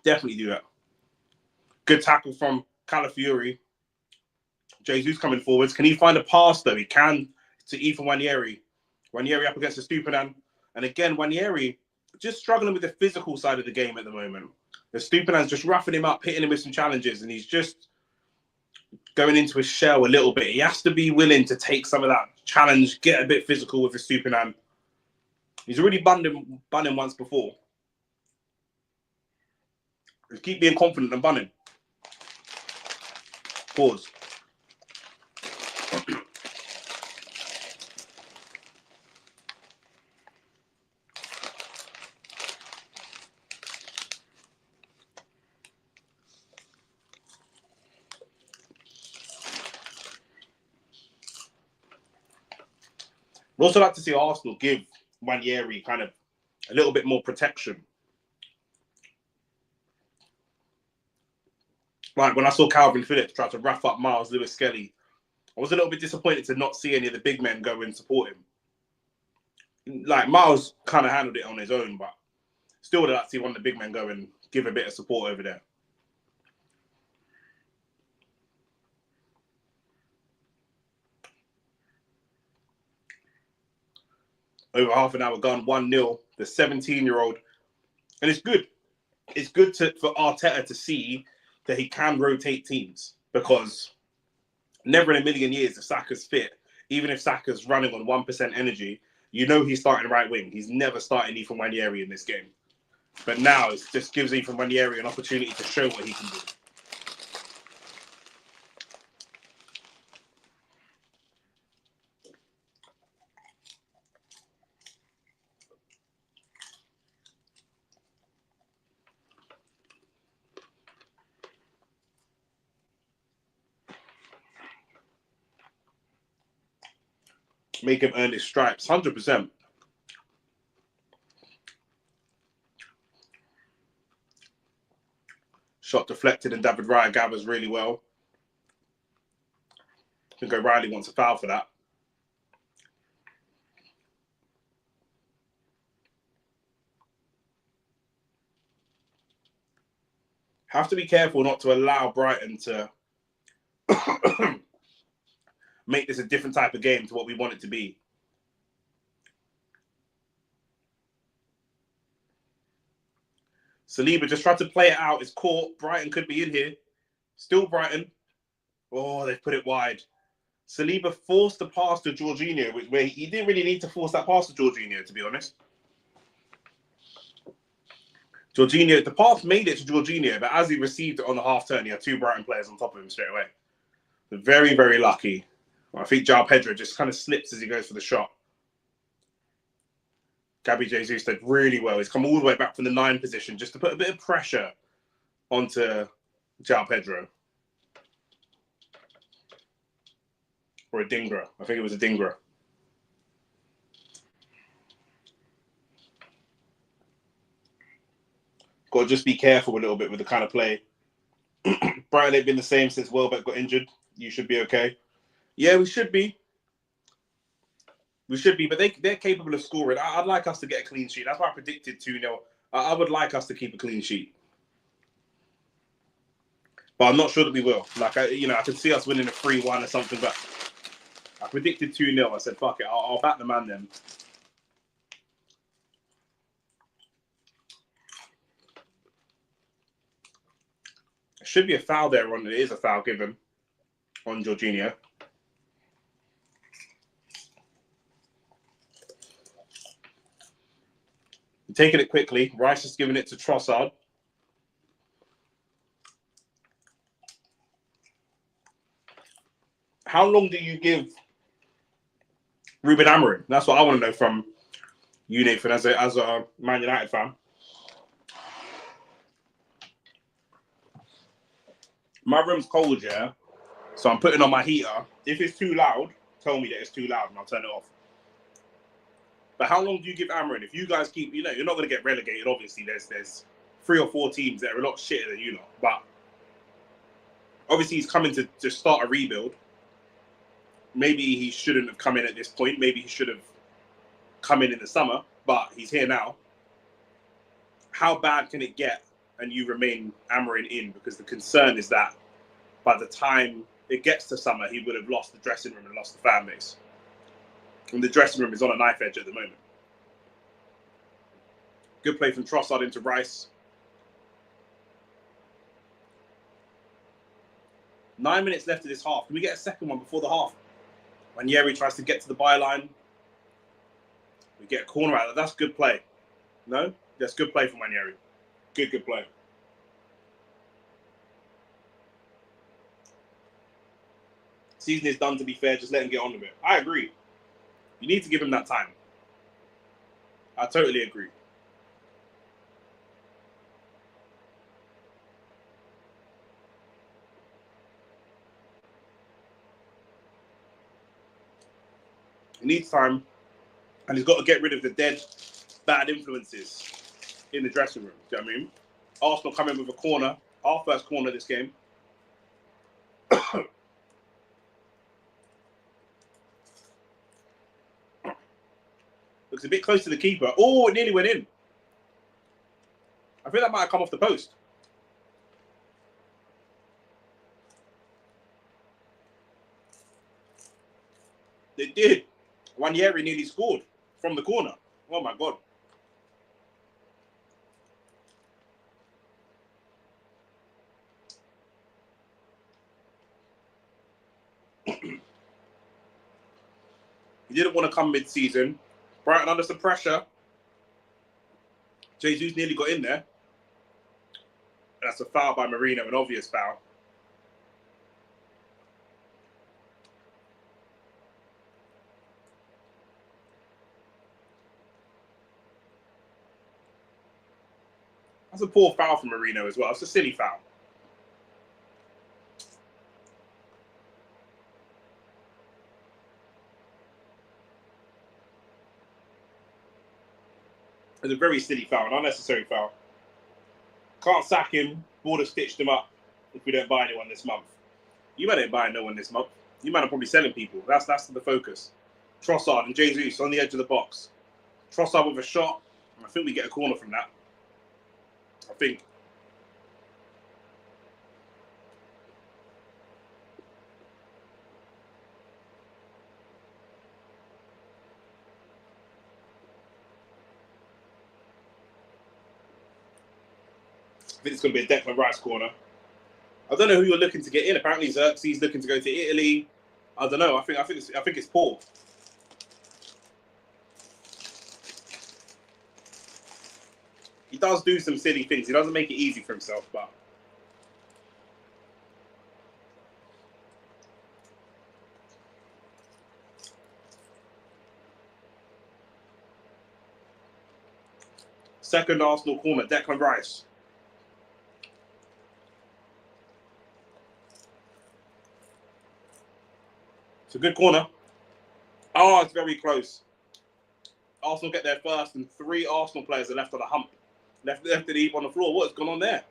Definitely do that. Good tackle from Calafiori. Jesus coming forwards. Can he find a pass, though? He can to Ethan Nwaneri. Nwaneri up against the Stupinan. And again, Nwaneri just struggling with the physical side of the game at the moment. The Stupinan's just roughing him up, hitting him with some challenges, and he's just going into his shell a little bit. He has to be willing to take some of that challenge, get a bit physical with the Stupinan. He's already bunned him once before. Just keep being confident and bun him. Pause. I'd also like to see Arsenal give Nwaneri kind of a little bit more protection. Like when I saw Calvin Phillips try to rough up Miles Lewis-Skelly, I was a little bit disappointed to not see any of the big men go and support him. Like Miles kind of handled it on his own, but still would like to see one of the big men go and give a bit of support over there. Over half an hour gone, 1-0, the 17-year-old. And it's good. It's good for Arteta to see that he can rotate teams, because never in a million years if Saka's fit, even if Saka's running on 1% energy, you know he's starting right wing. He's never starting Ethan Nwaneri in this game. But now it just gives Ethan Nwaneri an opportunity to show what he can do. Make him earn his stripes, 100%. Shot deflected and David Raya gathers really well. I think O'Reilly wants a foul for that. Have to be careful not to allow Brighton to make this a different type of game to what we want it to be. Saliba just tried to play it out. It's caught. Brighton could be in here. Still Brighton. Oh, they've put it wide. Saliba forced the pass to Jorginho, where he didn't really need to force that pass to Jorginho, to be honest. Jorginho, the pass made it to Jorginho, but as he received it on the half turn, he had two Brighton players on top of him straight away. Very, very lucky. I think João Pedro just kind of slips as he goes for the shot. Gabby Jesus did really well. He's come all the way back from the 9 position just to put a bit of pressure onto João Pedro. Or a Dingra. I think it was a Dingra. Got to just be careful a little bit with the kind of play. Brighton ain't been the same since Welbeck got injured. You should be okay. Yeah, we should be. We should be, but they're capable of scoring. I'd like us to get a clean sheet. That's why I predicted 2-0. I would like us to keep a clean sheet. But I'm not sure that we will. Like, I could see us winning a 3-1 or something, but I predicted 2-0. I said, fuck it, I'll back the man then. There should be a foul there. It is a foul given on Jorginho. Taking it quickly. Rice is giving it to Trossard. How long do you give Ruben Amorim? That's what I want to know from you, Nathan, as a Man United fan. My room's cold, yeah? So I'm putting on my heater. If it's too loud, tell me that it's too loud and I'll turn it off. But how long do you give Amorim? If you guys keep, you're not going to get relegated, obviously. There's 3 or 4 teams that are a lot shitter than you lot. But obviously he's coming to start a rebuild. Maybe he shouldn't have come in at this point. Maybe he should have come in the summer. But he's here now. How bad can it get and you remain Amorim in? Because the concern is that by the time it gets to summer, he would have lost the dressing room and lost the fan base. And the dressing room is on a knife edge at the moment. Good play from Trossard into Rice. 9 minutes left of this half. Can we get a second one before the half? When Yeri tries to get to the byline, we get a corner out of that. That's good play. No? That's good play from Wanyeri. Good play. Season is done, to be fair. Just let him get on with it. I agree. You need to give him that time. I totally agree. He needs time. And he's got to get rid of the dead, bad influences in the dressing room. Do you know what I mean? Arsenal come in with a corner. Our first corner this game. Looks a bit close to the keeper. Oh, it nearly went in. I think that might have come off the post. It did. Wanyeri nearly scored from the corner. Oh, my God. He didn't want to come mid-season. Brighton under some pressure. Jesus nearly got in there. That's a foul by Marino, an obvious foul. That's a poor foul from Marino as well. It's a silly foul. It's a very silly foul, an unnecessary foul. Can't sack him. Board have stitched him up if we don't buy anyone this month. You might ain't buying no one this month. You might have probably selling people. That's the focus. Trossard and Jesus on the edge of the box. Trossard with a shot. I think we get a corner from that. I think. I think it's going to be a Declan Rice corner. I don't know who you're looking to get in. Apparently Xerxes looking to go to Italy. I don't know. I think it's Paul. He does do some silly things. He doesn't make it easy for himself, but second Arsenal corner, Declan Rice. It's a good corner. Oh, it's very close. Arsenal get there first, and 3 Arsenal players are left on a hump. Left the heap on the floor. What's gone on there?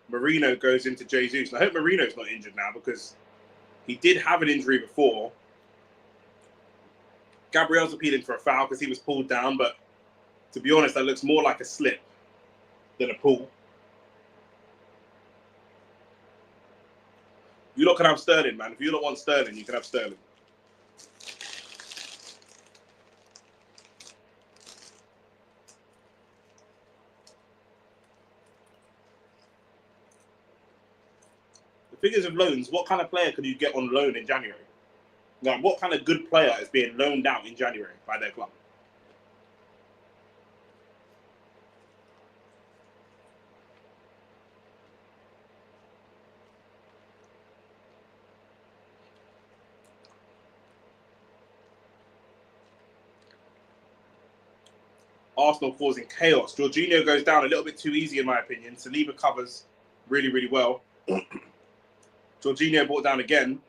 Marino goes into Jesus. I hope Marino's not injured now because he did have an injury before. Gabriel's appealing for a foul because he was pulled down, but to be honest, that looks more like a slip than a pull. You lot can have Sterling, man. If you lot want Sterling, you can have Sterling. figures of loans, what kind of player could you get on loan in January? Like, what kind of good player is being loaned out in January by their club? Arsenal causing chaos. Jorginho goes down a little bit too easy, in my opinion. Saliba covers really, really well. Jorginho brought down again.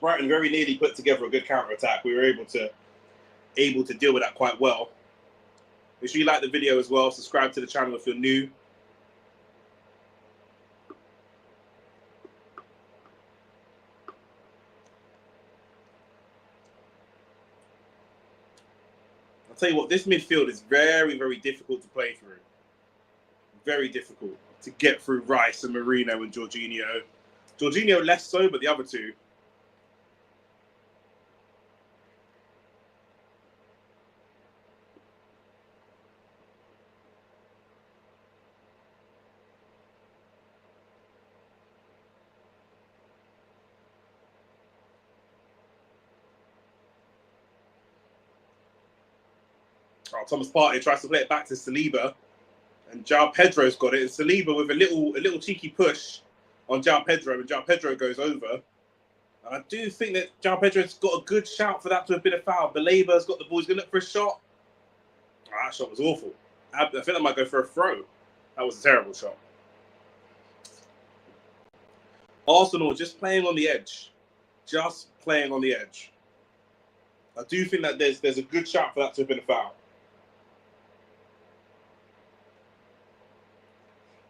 Brighton very nearly put together a good counter-attack. We were able to deal with that quite well. Make sure you like the video as well. Subscribe to the channel if you're new. I'll tell you what, this midfield is very, very difficult to play through. Very difficult to get through Rice and Marino and Jorginho. Jorginho less so, but the other two. Oh, Thomas Partey tries to play it back to Saliba, and João Pedro's got it. And Saliba with a little cheeky push on João Pedro, and João Pedro goes over. And I do think that João Pedro's got a good shout for that to have been a foul. Balaba's got the ball. He's going to look for a shot. Oh, that shot was awful. I think I might go for a throw. That was a terrible shot. Arsenal just playing on the edge. Just playing on the edge. I do think that there's a good shout for that to have been a foul.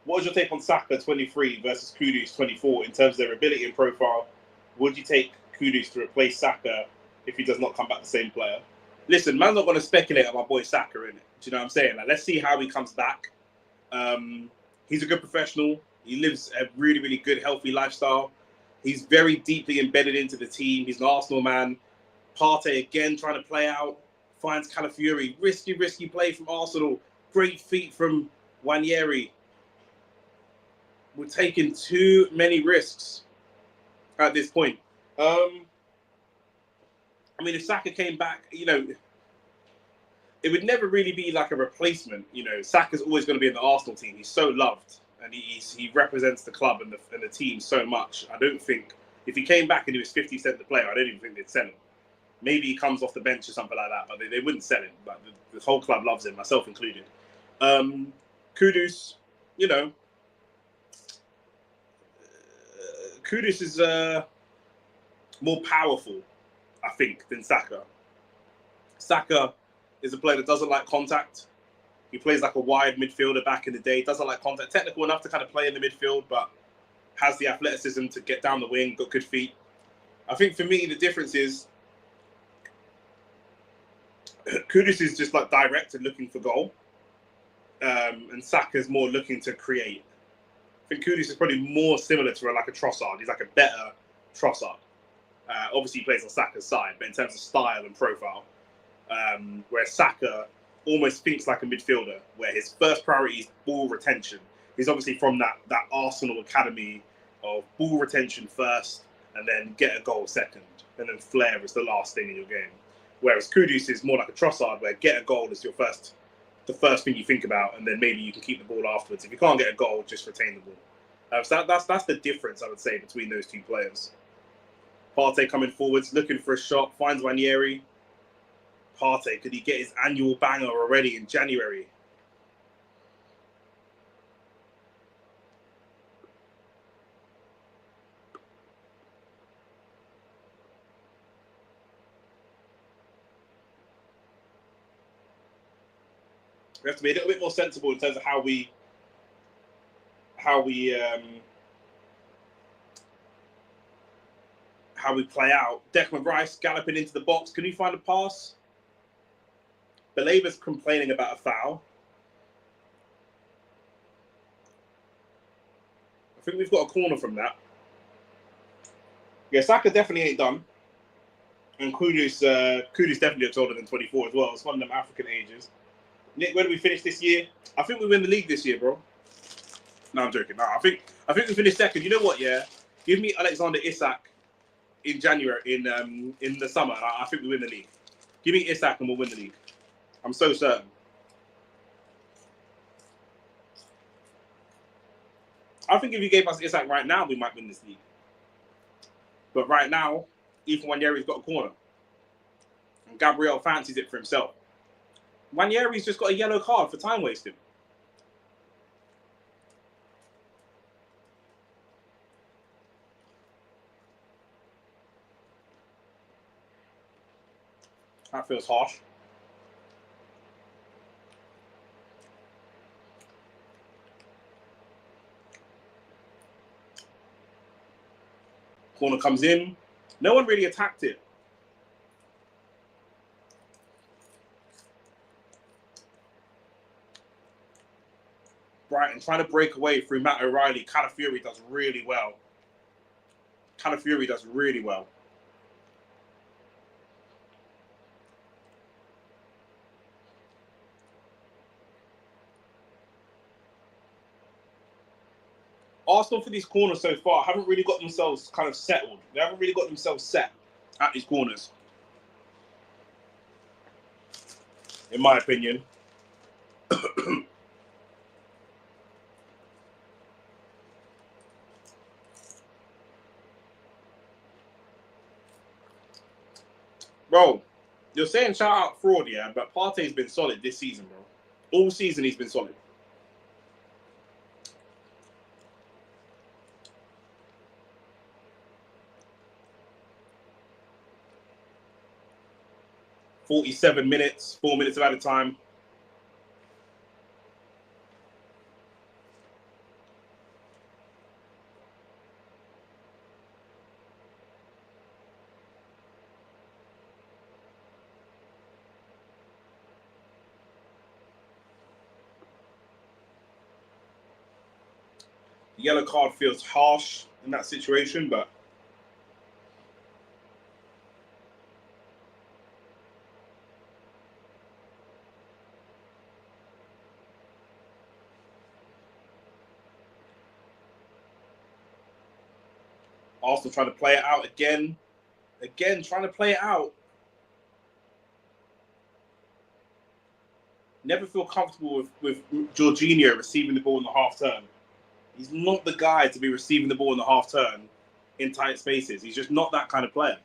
What is your take on Saka 23 versus Kudus 24 in terms of their ability and profile? Would you take Kudus to replace Saka if he does not come back the same player? Listen, man's not going to speculate on my boy Saka, innit? Do you know what I'm saying? Like, let's see how he comes back. He's a good professional. He lives a really, really good, healthy lifestyle. He's very deeply embedded into the team. He's an Arsenal man. Partey again trying to play out. Finds Calafiori. Risky play from Arsenal. Great feat from Nwaneri. We're taking too many risks at this point. I mean, if Saka came back, you know, it would never really be like a replacement. You know, Saka's always going to be in the Arsenal team. He's so loved, and he represents the club and the team so much. I don't think if he came back and he was 50% the player, I don't even think they'd sell him. Maybe he comes off the bench or something like that, but they wouldn't sell him. But the whole club loves him, myself included. Kudus, you know, Kudus is more powerful, I think, than Saka. Saka is a player that doesn't like contact. He plays like a wide midfielder back in the day. Doesn't like contact. Technical enough to kind of play in the midfield, but has the athleticism to get down the wing, got good feet. I think for me, the difference is Kudus is just like direct and looking for goal. And Saka's more looking to create. I think Kudus is probably more similar to like a Trossard. He's like a better Trossard. Obviously, he plays on Saka's side, but in terms of style and profile, where Saka almost thinks like a midfielder, where his first priority is ball retention. He's obviously from that Arsenal academy of ball retention first, and then get a goal second, and then flair is the last thing in your game. Whereas Kudus is more like a Trossard, where get a goal is the first thing you think about, and then maybe you can keep the ball afterwards. If you can't get a goal, just retain the ball. So that's the difference, I would say, between those two players. Partey coming forwards, looking for a shot, finds Nwaneri. Partey, could he get his annual banger already in January? We have to be a little bit more sensible in terms of how we how we play out. Declan Rice galloping into the box. Can we find a pass? Belaber's complaining about a foul. I think we've got a corner from that. Yeah, Saka definitely ain't done. And Kudus definitely looks older than 24 as well. It's one of them African ages. Nick, where do we finish this year? I think we win the league this year, bro. No, I'm joking. No, I think we finish second. You know what? Yeah, give me Alexander Isak in January in the summer. I think we win the league. Give me Isak and we'll win the league. I'm so certain. I think if you gave us Isak right now, we might win this league. But right now, Ethan Wanyeri's got a corner. And Gabriel fancies it for himself. Wanyeri's just got a yellow card for time wasting. That feels harsh. Corner comes in. No one really attacked it. Brighton trying to break away through Matt O'Reilly. Calafiori does really well. Arsenal for these corners so far haven't really got themselves kind of settled. They haven't really got themselves set at these corners. In my opinion. Bro, you're saying shout out fraud, yeah, but Partey's been solid this season, bro. All season he's been solid. "47 minutes, 4 minutes of added time." The yellow card feels harsh in that situation, but Arsenal trying to play it out again. Again, trying to play it out. Never feel comfortable with Jorginho receiving the ball in the half turn. He's not the guy to be receiving the ball in the half turn in tight spaces. He's just not that kind of player.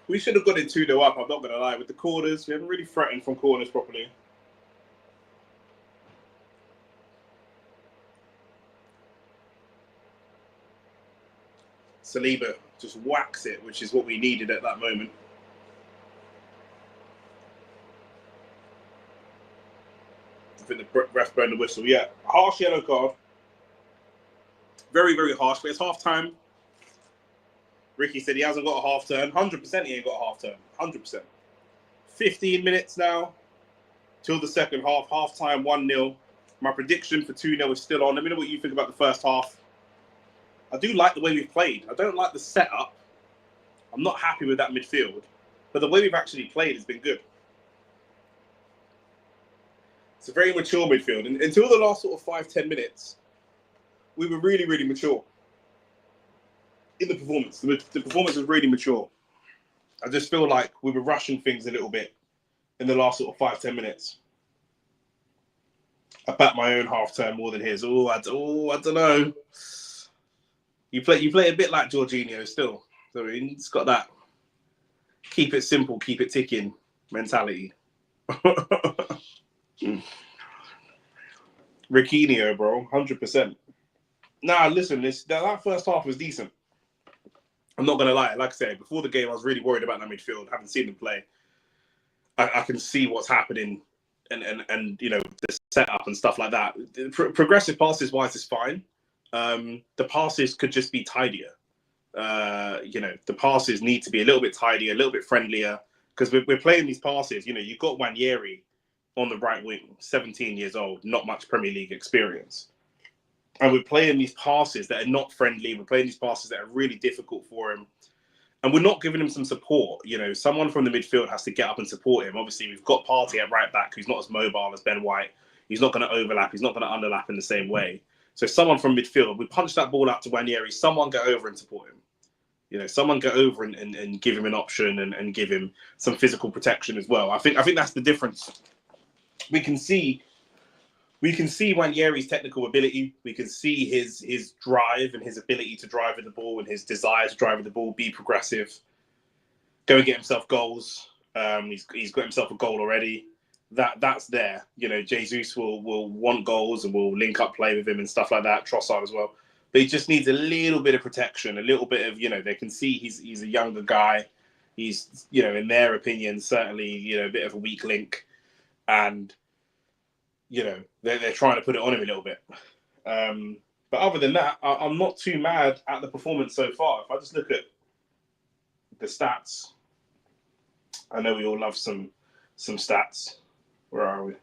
We should have got it 2-0 up, I'm not going to lie. With the corners, we haven't really threatened from corners properly. Saliba just whacks it, which is what we needed at that moment. I think the ref burned the whistle. Yeah, harsh yellow card. Very, very harsh. But it's half time. Ricky said he hasn't got a half turn. 100% he ain't got a half turn. 100%. 15 minutes now till the second half. Half time 1-0. My prediction for 2-0 is still on. Let me know what you think about the first half. I do like the way we've played. I don't like the setup. I'm not happy with that midfield. But the way we've actually played has been good. It's a very mature midfield. And until the last sort of 5-10 minutes, we were really, really mature in the performance. The performance was really mature. I just feel like we were rushing things a little bit in the last sort of 5-10 minutes. I bat my own half turn more than his. I don't know. You play a bit like Jorginho still. So he's got that. keep it simple, keep it ticking mentality. Riquinho, bro, 100%. Nah, listen, that first half was decent. I'm not gonna lie. Like I said, before the game, I was really worried about that midfield. Haven't seen them play. I can see what's happening, and you know, the setup and stuff like that. Progressive passes wise is fine. The passes could just be tidier. You know, the passes need to be a little bit tidier, a little bit friendlier, because we're playing these passes. You know, you've got Nwaneri on the right wing, 17 years old, not much Premier League experience. And we're playing these passes that are not friendly. We're playing these passes that are really difficult for him. And we're not giving him some support. You know, someone from the midfield has to get up and support him. Obviously, we've got Partey at right back, who's not as mobile as Ben White. He's not going to overlap. He's not going to underlap in the same way. So someone from midfield, we punch that ball out to Nwaneri. Someone get over and support him. You know, someone get over and give him an option and give him some physical protection as well. I think that's the difference. We can see Nwaneri's technical ability. We can see his drive and his ability to drive with the ball and his desire to drive with the ball, be progressive, go and get himself goals. He's got himself a goal already. That's there. You know, Jesus will want goals and will link up play with him and stuff like that. Trossard as well. But he just needs a little bit of protection, a little bit of, you know, they can see he's a younger guy. He's, you know, in their opinion, certainly, you know, a bit of a weak link. And you know, they're trying to put it on him a little bit. But other than that, I'm not too mad at the performance so far. If I just look at the stats, I know we all love some stats. Where are we?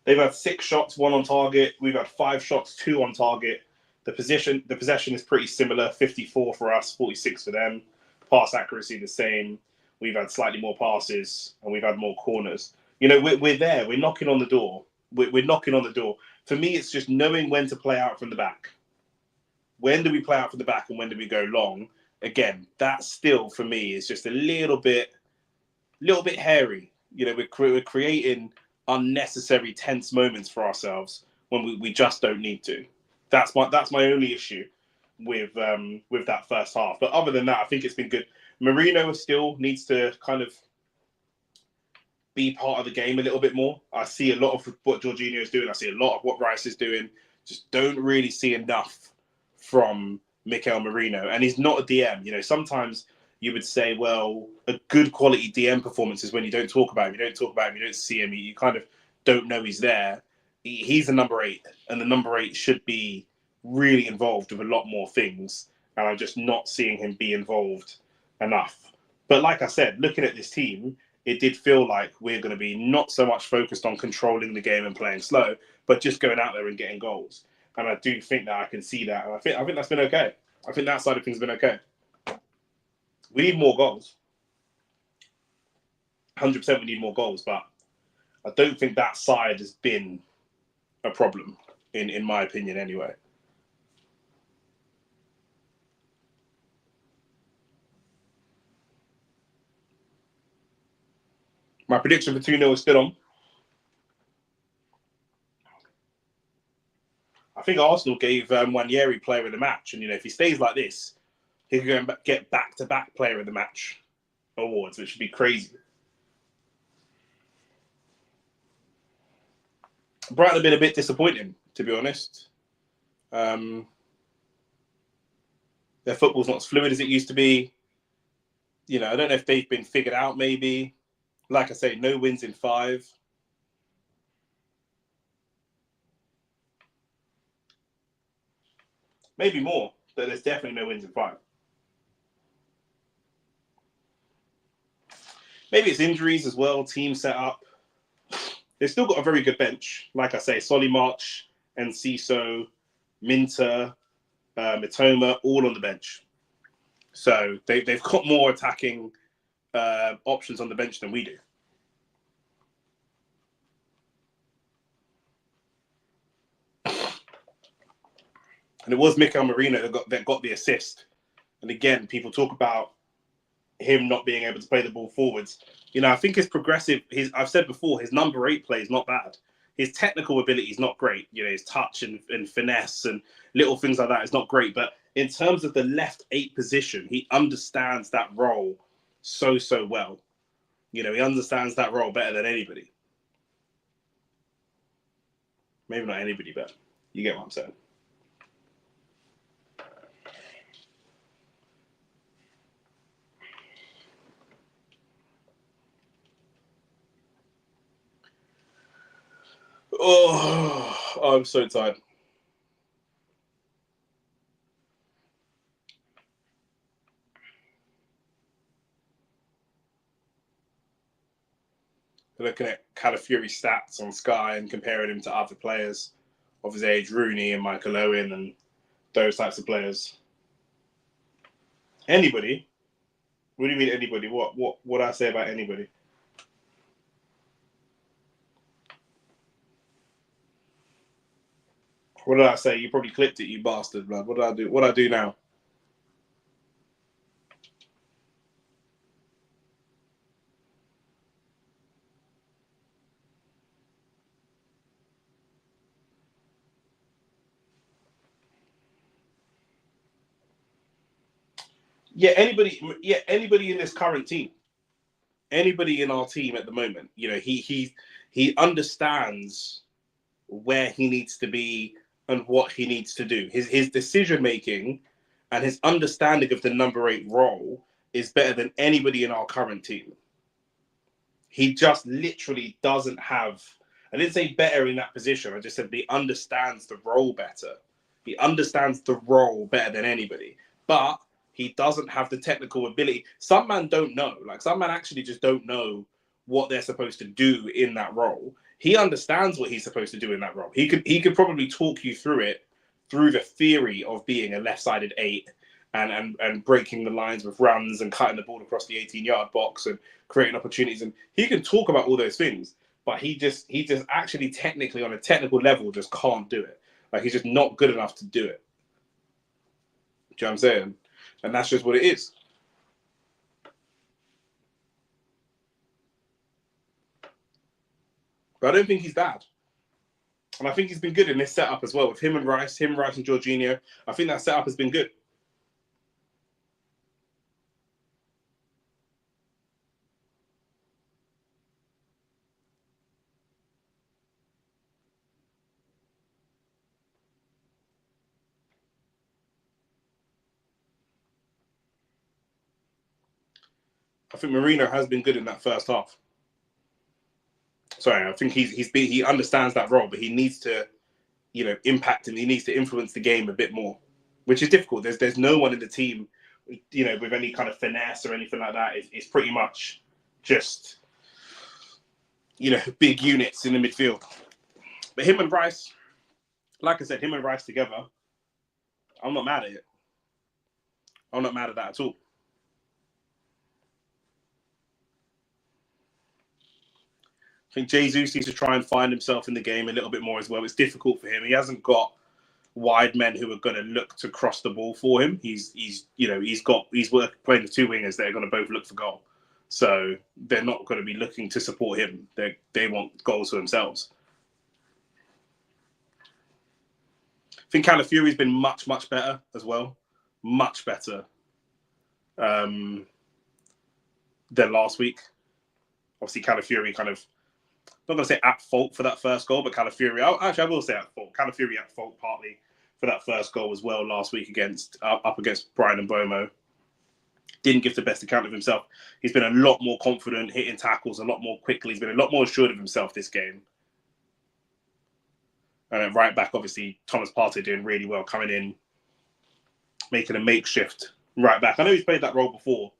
They've had 6 shots, 1 on target. We've had 5 shots, 2 on target. The possession is pretty similar, 54 for us, 46 for them. Pass accuracy the same. We've had slightly more passes and we've had more corners. You know, we're there. We're knocking on the door. We're knocking on the door. For me, it's just knowing when to play out from the back. When do we play out from the back and when do we go long? Again, that still, for me, is just a little bit hairy. You know, we're creating unnecessary tense moments for ourselves when we just don't need to. That's my only issue with that first half. But other than that, I think it's been good. Marino still needs to kind of be part of the game a little bit more. I see a lot of what Jorginho is doing. I see a lot of what Rice is doing. Just don't really see enough from Mikel Merino. And he's not a DM. You know, sometimes you would say, well, a good quality DM performance is when you don't talk about him. You don't talk about him. You don't see him. You kind of don't know he's there. He's a number 8. And the number 8 should be really involved with a lot more things. And I'm just not seeing him be involved enough. But like I said, looking at this team, it did feel like we're going to be not so much focused on controlling the game and playing slow, but just going out there and getting goals. And I do think that I can see that. And I think that's been okay. I think that side of things has been okay. We need more goals. 100% we need more goals, but I don't think that side has been a problem, in my opinion anyway. My prediction for 2-0 is still on. I think Arsenal gave Nwaneri player of the match. And, you know, if he stays like this, he can go and get back-to-back player of the match awards, which would be crazy. Brighton have been a bit disappointing, to be honest. Their football's not as fluid as it used to be. You know, I don't know if they've been figured out, maybe. Like I say, no wins in 5. Maybe more, but there's definitely no wins in 5. Maybe it's injuries as well, team setup. They've still got a very good bench. Like I say, Solly March, Enciso, Minter, Mitoma, all on the bench. So they've got more attacking options on the bench than we do. And it was Mikel Merino that got the assist. And again, people talk about him not being able to play the ball forwards. You know, I think his progressive, I've said before, his number 8 play is not bad. His technical ability is not great. You know, his touch and finesse and little things like that is not great. But in terms of the left 8 position, he understands that role so well. He understands that role better than anybody. Maybe not anybody, but you get what I'm saying. Oh, I'm so tired. Looking at Calafiori stats on Sky and comparing him to other players of his age, Rooney and Michael Owen and those types of players. Anybody? What do you mean anybody? What do I say about anybody? What did I say? You probably clipped it, you bastard, blood. What did I do? What do I do now? Yeah, anybody in this current team. Anybody in our team at the moment. He understands where he needs to be and what he needs to do. His decision making and his understanding of the number 8 role is better than anybody in our current team. He just literally doesn't have. I didn't say better in that position. I just said he understands the role better. He understands the role better than anybody. But he doesn't have the technical ability. Some men don't know. Like, some men actually just don't know what they're supposed to do in that role. He understands what he's supposed to do in that role. He could probably talk you through it, through the theory of being a left-sided 8 and breaking the lines with runs and cutting the ball across the 18-yard box and creating opportunities. And he can talk about all those things, but he just actually technically, on a technical level, just can't do it. Like, he's just not good enough to do it. Do you know what I'm saying? And that's just what it is. But I don't think he's bad. And I think he's been good in this setup as well, with him and Rice and Jorginho. I think that setup has been good. I think Marino has been good in that first half. Sorry, I think he understands that role, but he needs to, impact and he needs to influence the game a bit more, which is difficult. There's no one in the team, with any kind of finesse or anything like that. It's pretty much just, big units in the midfield. But him and Rice, like I said, him and Rice together, I'm not mad at it. I'm not mad at that at all. I think Jesus needs to try and find himself in the game a little bit more as well. It's difficult for him. He hasn't got wide men who are going to look to cross the ball for him. He's playing with 2 wingers that are going to both look for goal. So they're not going to be looking to support him. They want goals for themselves. I think Calafiori's been much better as well. Much better than last week. Obviously, Calafiori kind of, I'm not going to say at fault for that first goal, but Calafiori, I will say at fault. Calafiori at fault partly for that first goal as well last week up against Brighton and Bomo. Didn't give the best account of himself. He's been a lot more confident, hitting tackles a lot more quickly. He's been a lot more assured of himself this game. And then right back, obviously, Thomas Partey doing really well, coming in, making a makeshift right back. I know he's played that role before,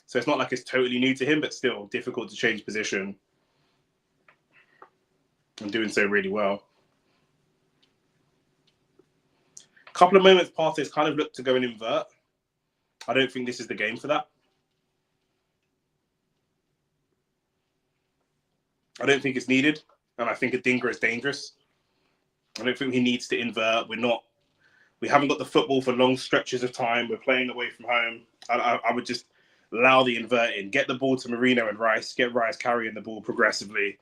so it's not like it's totally new to him, but still difficult to change position and doing so really well. A couple of moments Partey's kind of looked to go and invert. I don't think this is the game for that. I don't think it's needed, and I think Adingra is dangerous. I don't think he needs to invert. We haven't got the football for long stretches of time. We're playing away from home. I would just allow the inverting, get the ball to Marino and Rice, get Rice carrying the ball progressively,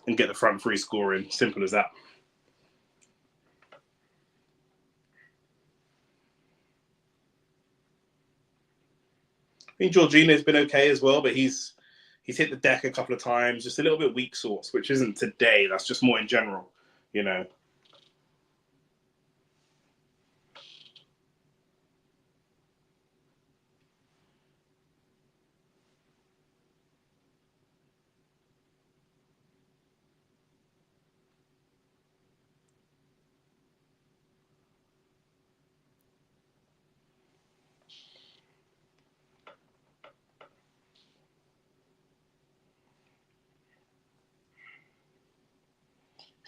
and get the front three scoring. Simple as that. think Jorginho's been okay as well, but he's hit the deck a couple of times, just a little bit weak sauce, which isn't today. That's just more in general, you know.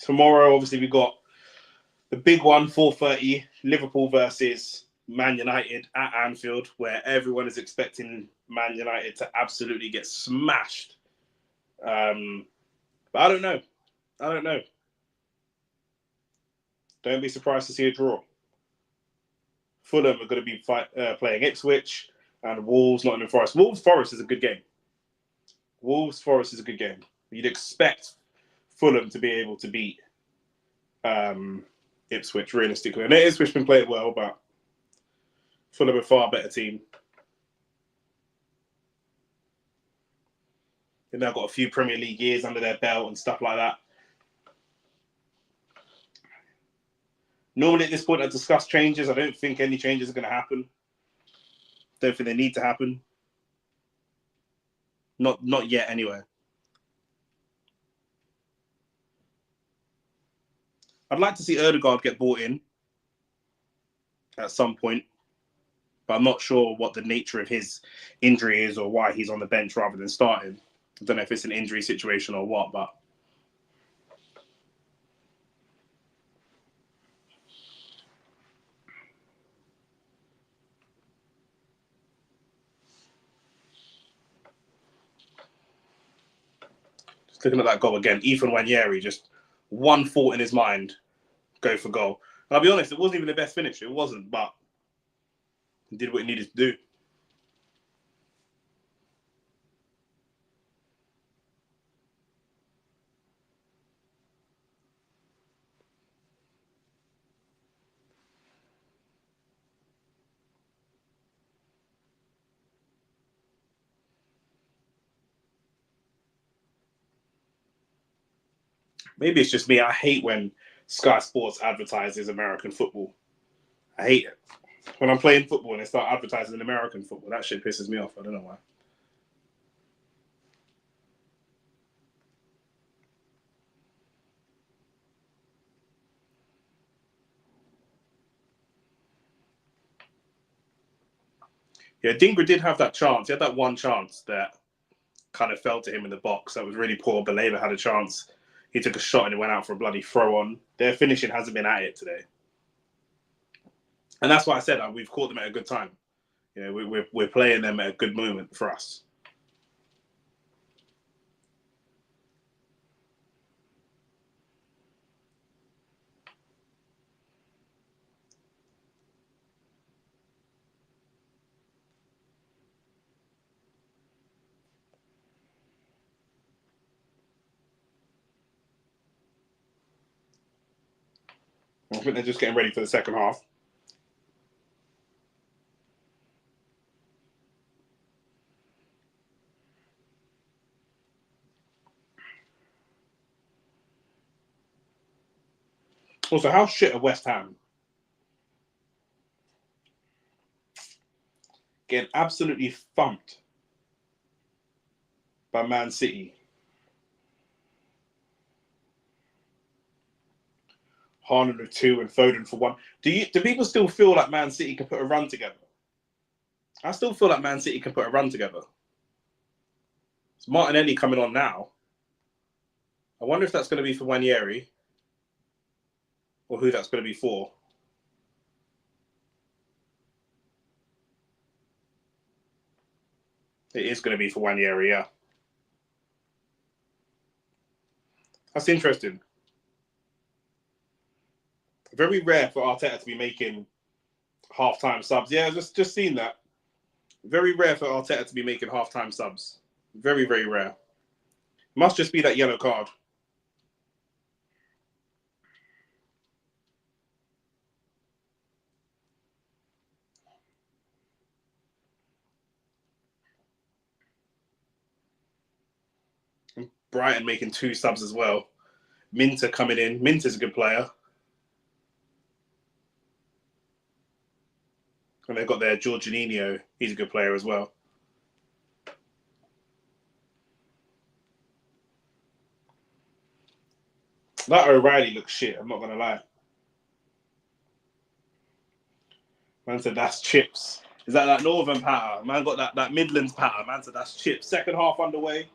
Tomorrow, obviously, we got the big one, 4:30, Liverpool versus Man United at Anfield, where everyone is expecting Man United to absolutely get smashed. But I don't know. I don't know. Don't be surprised to see a draw. Fulham are going to be playing Ipswich and Wolves, Nottingham Forest. Wolves Forest is a good game. Wolves Forest is a good game. You'd expect Fulham to be able to beat Ipswich realistically. And Ipswich been playing well, but Fulham a far better team. They've now got a few Premier League years under their belt and stuff like that. Normally at this point I discuss changes. I don't think any changes are going to happen. Don't think they need to happen. Not yet anyway. I'd like to see Ødegaard get bought in at some point, but I'm not sure what the nature of his injury is or why he's on the bench rather than starting. I don't know if it's an injury situation or what, but just looking at that goal again, Ethan Nwaneri, just one thought in his mind, go for goal. And I'll be honest, it wasn't even the best finish. It wasn't, but he did what he needed to do. Maybe it's just me. I hate when Sky Sports advertises American football. I hate it. When I'm playing football and they start advertising American football, that shit pisses me off. I don't know why. Yeah, Dingra did have that chance. He had that one chance that kind of fell to him in the box. That was really poor. Baleba had a chance. He took a shot and it went out for a bloody throw on. Their finishing hasn't been at it today. And that's why I said we've caught them at a good time. You know, we're playing them at a good moment for us. I think they're just getting ready for the second half. Also, how shit are West Ham? Getting absolutely thumped by Man City. Haaland with 2 and Foden for 1. Do people still feel like Man City can put a run together? I still feel like Man City can put a run together. It's Martinelli coming on now. I wonder if that's going to be for Nwaneri or who that's going to be for. It is going to be for Nwaneri, yeah. That's interesting. Very rare for Arteta to be making half-time subs. Yeah, just seen that. Very rare for Arteta to be making half-time subs. Very, very rare. Must just be that yellow card. Brighton making 2 subs as well. Minter coming in. Minter's a good player. And they've got their Jorginho. He's a good player as well. That O'Reilly looks shit, I'm not going to lie. Man said that's chips. Is that Northern patter? Man got that Midlands patter. Man said that's chips. Second half underway.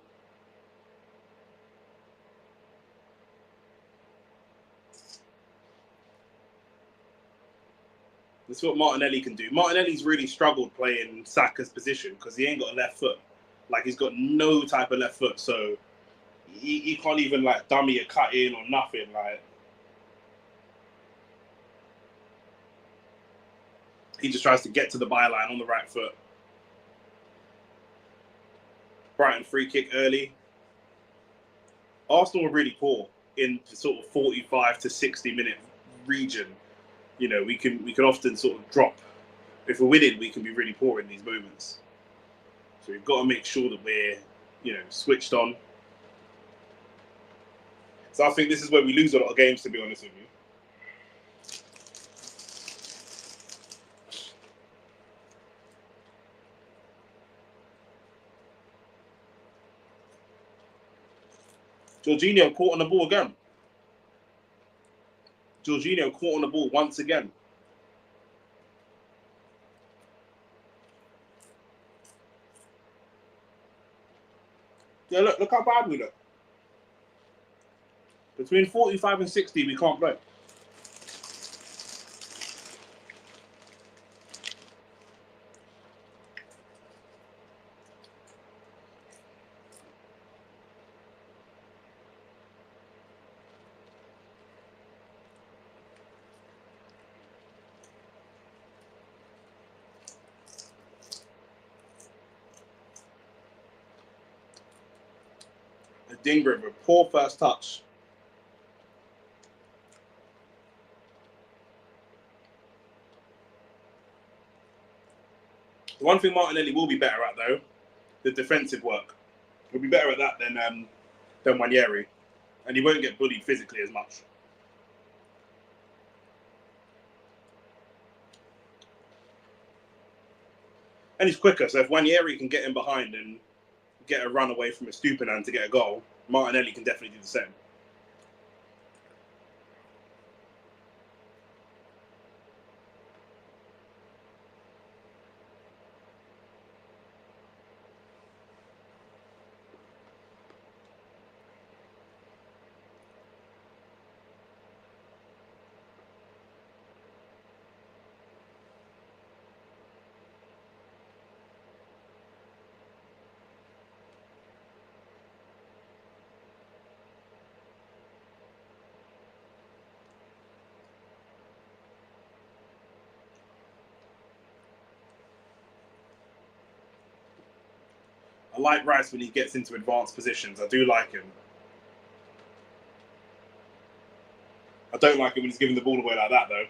This is what Martinelli can do. Martinelli's really struggled playing Saka's position because he ain't got a left foot. Like, he's got no type of left foot. So he can't even, like, dummy a cut in or nothing. Like, he just tries to get to the byline on the right foot. Brighton free kick early. Arsenal were really poor in the sort of 45 to 60-minute region. You know, we can often sort of drop. If we're winning, we can be really poor in these moments. So we've got to make sure that we're, switched on. So I think this is where we lose a lot of games, to be honest with you. Jorginho caught on the ball again. Jorginho caught on the ball once again. Yeah, look how bad we look. Between 45 and 60, we can't play. Dingber with a poor first touch. The one thing Martinelli will be better at, though, the defensive work. He'll be better at that than Wanyeri. And he won't get bullied physically as much. And he's quicker, so if Wanyeri can get in behind and get a run away from a Stupinan to get a goal, Martinelli can definitely do the same. I like Rice when he gets into advanced positions. I do like him. I don't like it when he's giving the ball away like that, though.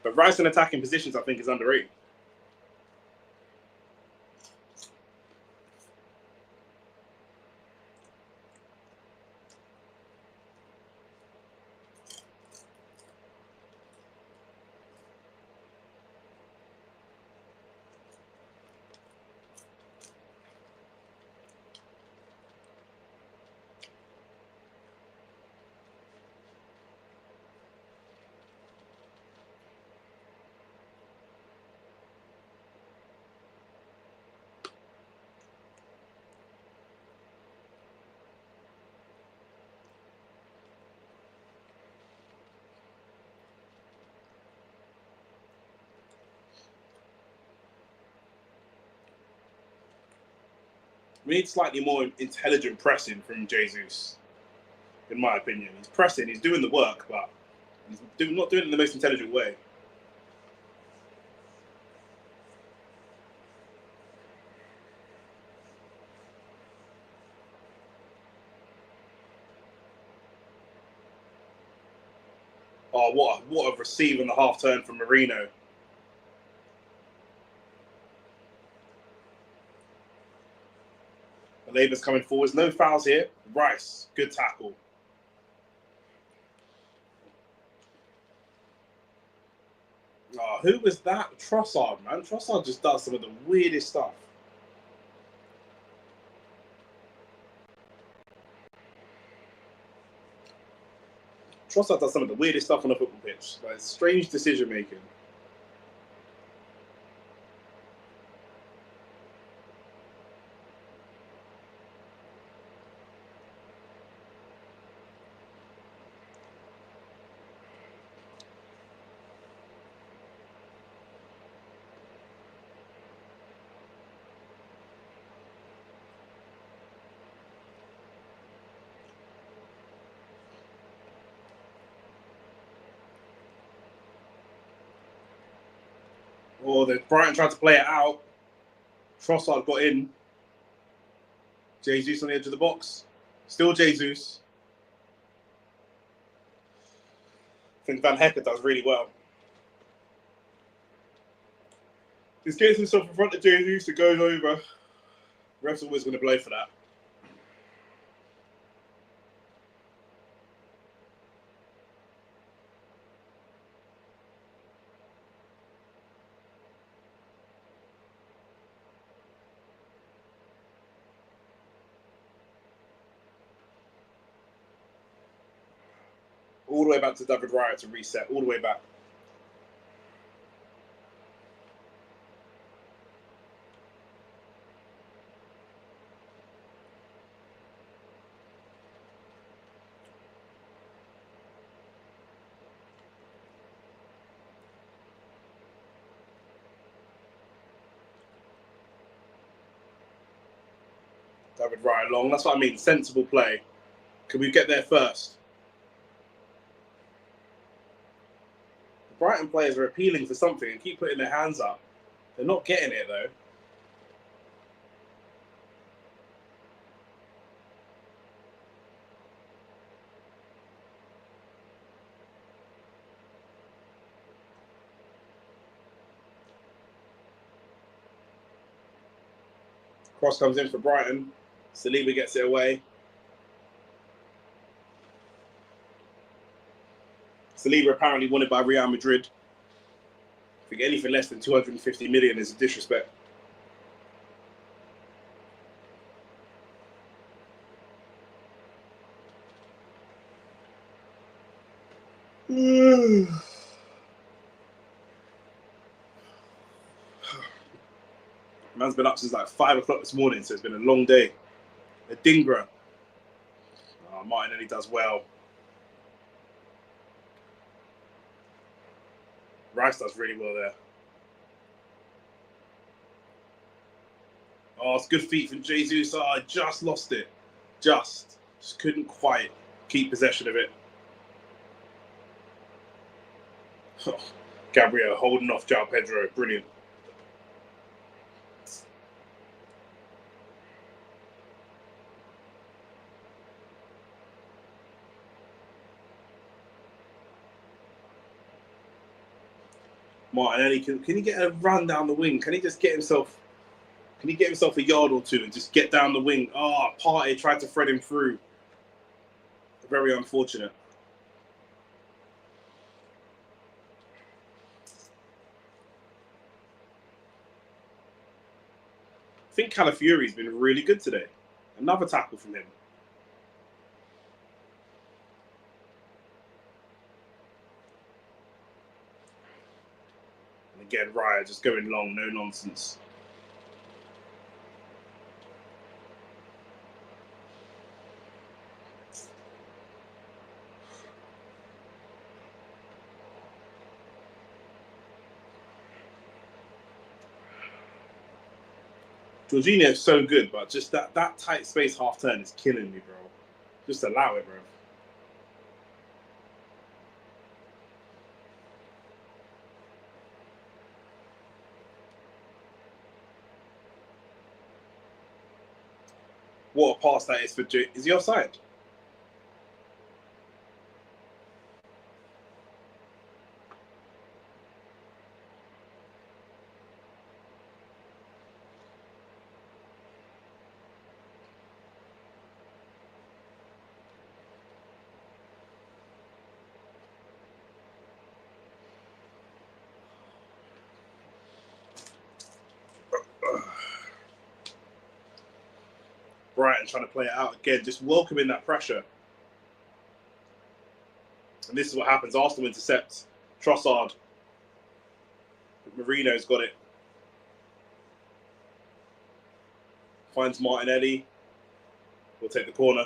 But Rice in attacking positions, I think, is underrated. We need slightly more intelligent pressing from Jesus, in my opinion. He's pressing, he's doing the work, but he's not doing it in the most intelligent way. Oh, what a receive in the half turn from Marino. Labour's coming forwards. No fouls here. Rice, good tackle. Oh, who was that? Trossard, man. Trossard just does some of the weirdest stuff. Trossard does some of the weirdest stuff on the football pitch. Like, strange decision making. Oh, the Brighton tried to play it out. Trossard got in. Jesus on the edge of the box. Still Jesus. I think Van Hecker does really well. He's getting himself in front of Jesus, it goes over. Ref's always going to blow for that. All the way back to David Raya to reset. All the way back. David Raya long. That's what I mean. Sensible play. Can we get there first? The Brighton players are appealing for something and keep putting their hands up. They're not getting it, though. Cross comes in for Brighton. Saliba gets it away. Saliba apparently wanted by Real Madrid. I think anything less than 250 million is a disrespect. Man's been up since like 5 o'clock this morning, so it's been a long day. Adingra. Oh, Martinelli does well. Rice does really well there. Oh, it's good feet from Jesus. Oh, I just lost it. Just couldn't quite keep possession of it. Oh, Gabriel holding off João Pedro. Brilliant. Martinelli, can he get a run down the wing? Can he just get himself? Can he get himself a yard or two and just get down the wing? Oh, Partey tried to thread him through. Very unfortunate. I think Calafiori's been really good today. Another tackle from him. And again, Raya just going long, no nonsense. Jorginho's so good, but just that tight space half turn is killing me, bro. Just allow it, bro. What a pass that is for J. Is he offside? Brighton trying to play it out again, just welcoming that pressure. And this is what happens. Arsenal intercepts. Trossard. Marino's got it. Finds Martinelli. We'll take the corner.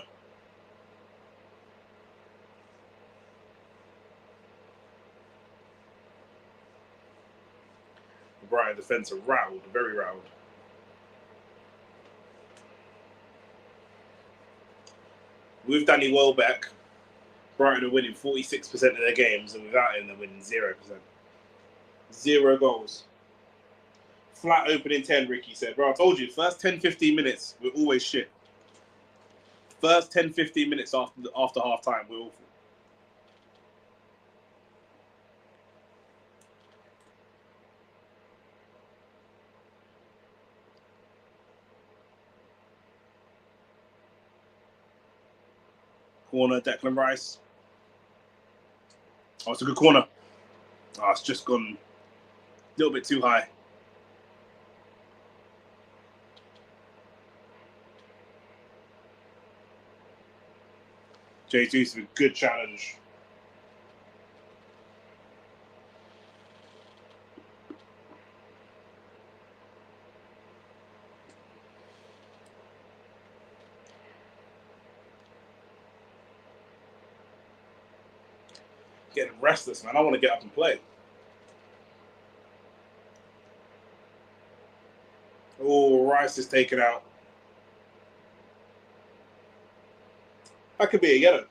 The Brighton defence are riled, very riled. With Danny Welbeck, Brighton are winning 46% of their games, and without him, they're winning 0%. 0 goals. Flat opening 10, Ricky said. Bro, I told you, first 10, 15 minutes, we're always shit. First 10, 15 minutes after half time, we're awful. Corner, Declan Rice. Oh, it's a good corner. Oh, it's just gone a little bit too high. Jesus with a good challenge. Getting restless, man. I want to get up and play. Oh, Rice is taken out. That could be a yellow.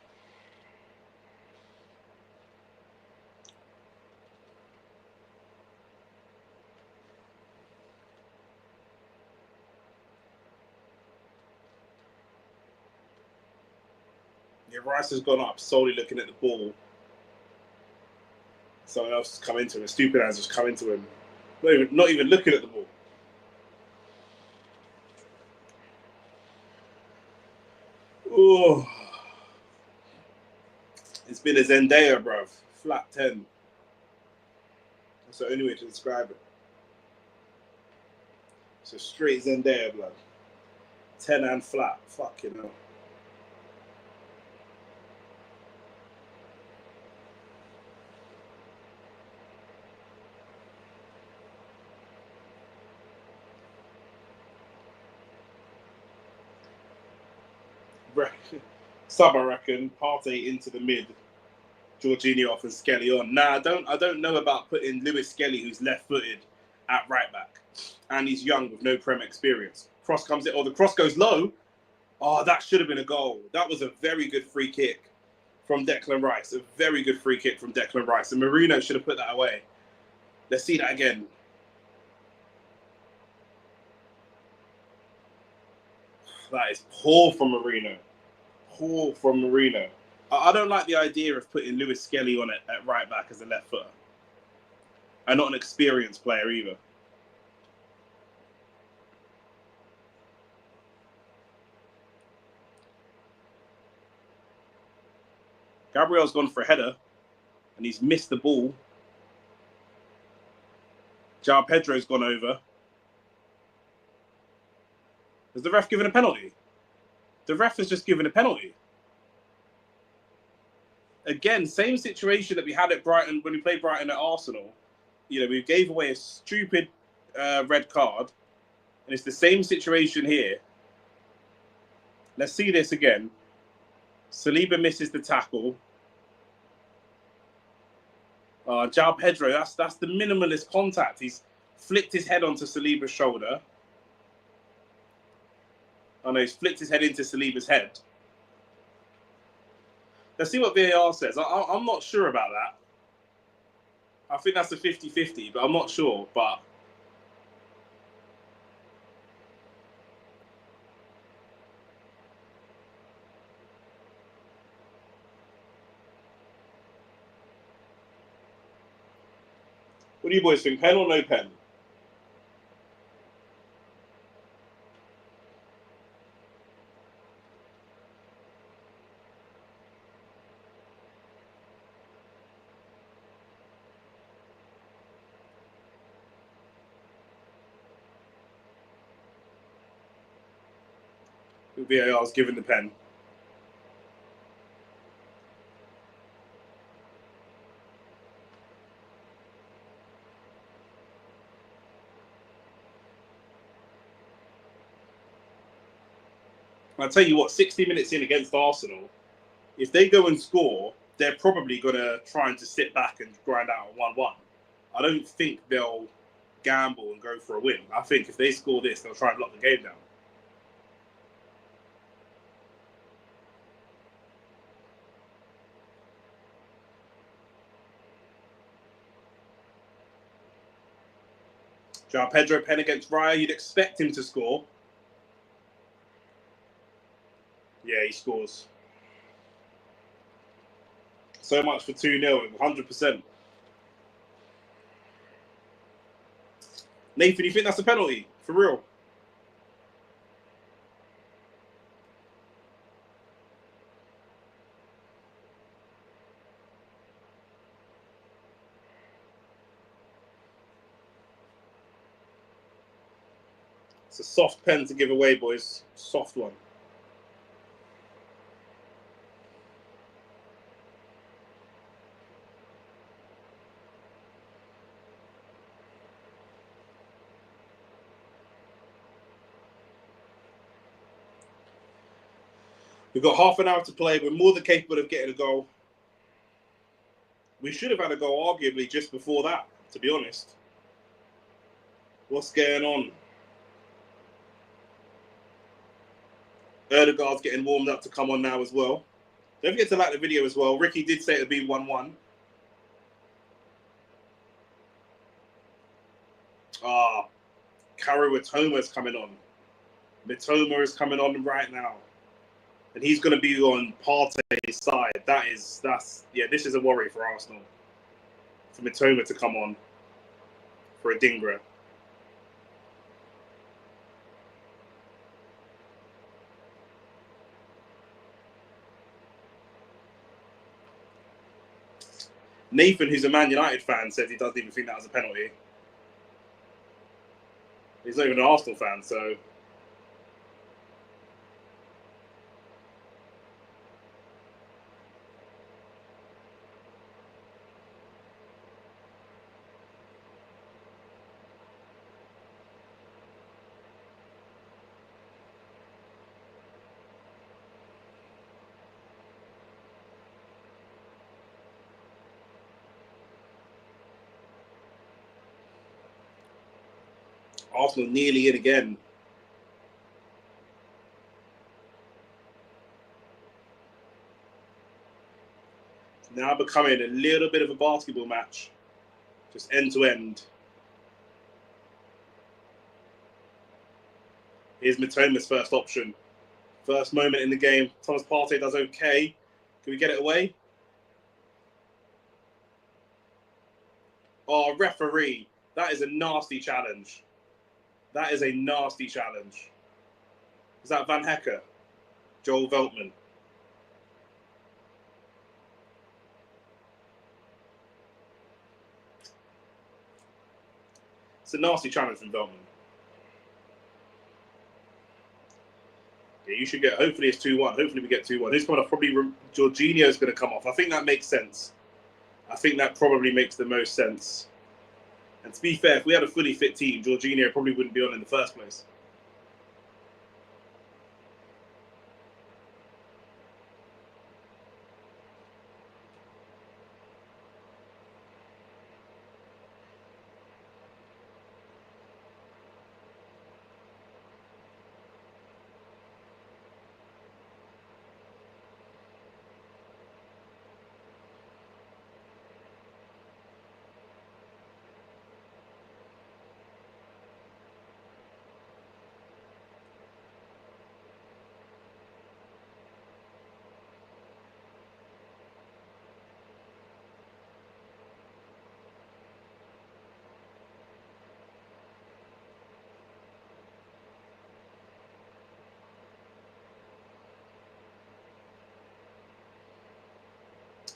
Yeah, Rice has gone up solely looking at the ball. Someone else has come into him. A stupid has just come into him. Not even looking at the ball. Oh, it's been a Zendaya, bruv. Flat 10. That's the only way to describe it. It's a straight Zendaya, blood. 10 and flat. Fuck, you know. Sub, I reckon. Partey into the mid. Jorginho off and Skelly on. Nah, I don't know about putting Lewis Skelly, who's left-footed, at right back, and he's young with no Prem experience. Cross comes in, or the cross goes low. Oh, that should have been a goal. That was a very good free kick from Declan Rice. A very good free kick from Declan Rice, and Marino should have put that away. Let's see that again. That is poor from Marino. Poor from Marino. I don't like the idea of putting Lewis Skelly on it at right back as a left footer. And not an experienced player either. Gabriel's gone for a header and he's missed the ball. João Pedro's gone over. Has the ref given a penalty? The ref has just given a penalty. Again, same situation that we had at Brighton when we played Brighton at Arsenal. You know, we gave away a stupid red card, and it's the same situation here. Let's see this again. Saliba misses the tackle. João Pedro, that's the minimalist contact. He's flicked his head onto Saliba's shoulder. Oh no, he's flicked his head into Saliba's head. Let's see what VAR says. I'm not sure about that. I think that's a 50-50, but I'm not sure. But what do you boys think? Pen or no pen? VAR was given the pen. I'll tell you what, 60 minutes in against Arsenal, if they go and score, they're probably going to try and just sit back and grind out a 1-1. I don't think they'll gamble and go for a win. I think if they score this, they'll try and lock the game down. João Pedro pen against Raya, you'd expect him to score. Yeah, he scores. So much for 2-0, 100%. Nathan, you think that's a penalty? For real? It's a soft pen to give away, boys. Soft one. We've got half an hour to play. We're more than capable of getting a goal. We should have had a goal, arguably, just before that, to be honest. What's going on? Erdegaard's getting warmed up to come on now as well. Don't forget to like the video as well. Ricky did say it would be 1-1. Karu Mitoma's coming on. Mitoma is coming on right now. And he's going to be on Partey's side. This is a worry for Arsenal. For Mitoma to come on for a Dingra. Nathan, who's a Man United fan, says he doesn't even think that was a penalty. He's not even an Arsenal fan, so... Arsenal nearly in again. It's now becoming a little bit of a basketball match. Just end to end. Here's Mitoma's first option. First moment in the game. Thomas Partey does okay. Can we get it away? Oh, referee. That is a nasty challenge. That is a nasty challenge. Is that Van Hecker? Joel Veltman. It's a nasty challenge from Veltman. Yeah, you should get... Hopefully it's 2-1. Hopefully we get 2-1. Who's coming off? Probably Jorginho's going to come off. I think that makes sense. I think that probably makes the most sense. And to be fair, if we had a fully fit team, Jorginho probably wouldn't be on in the first place.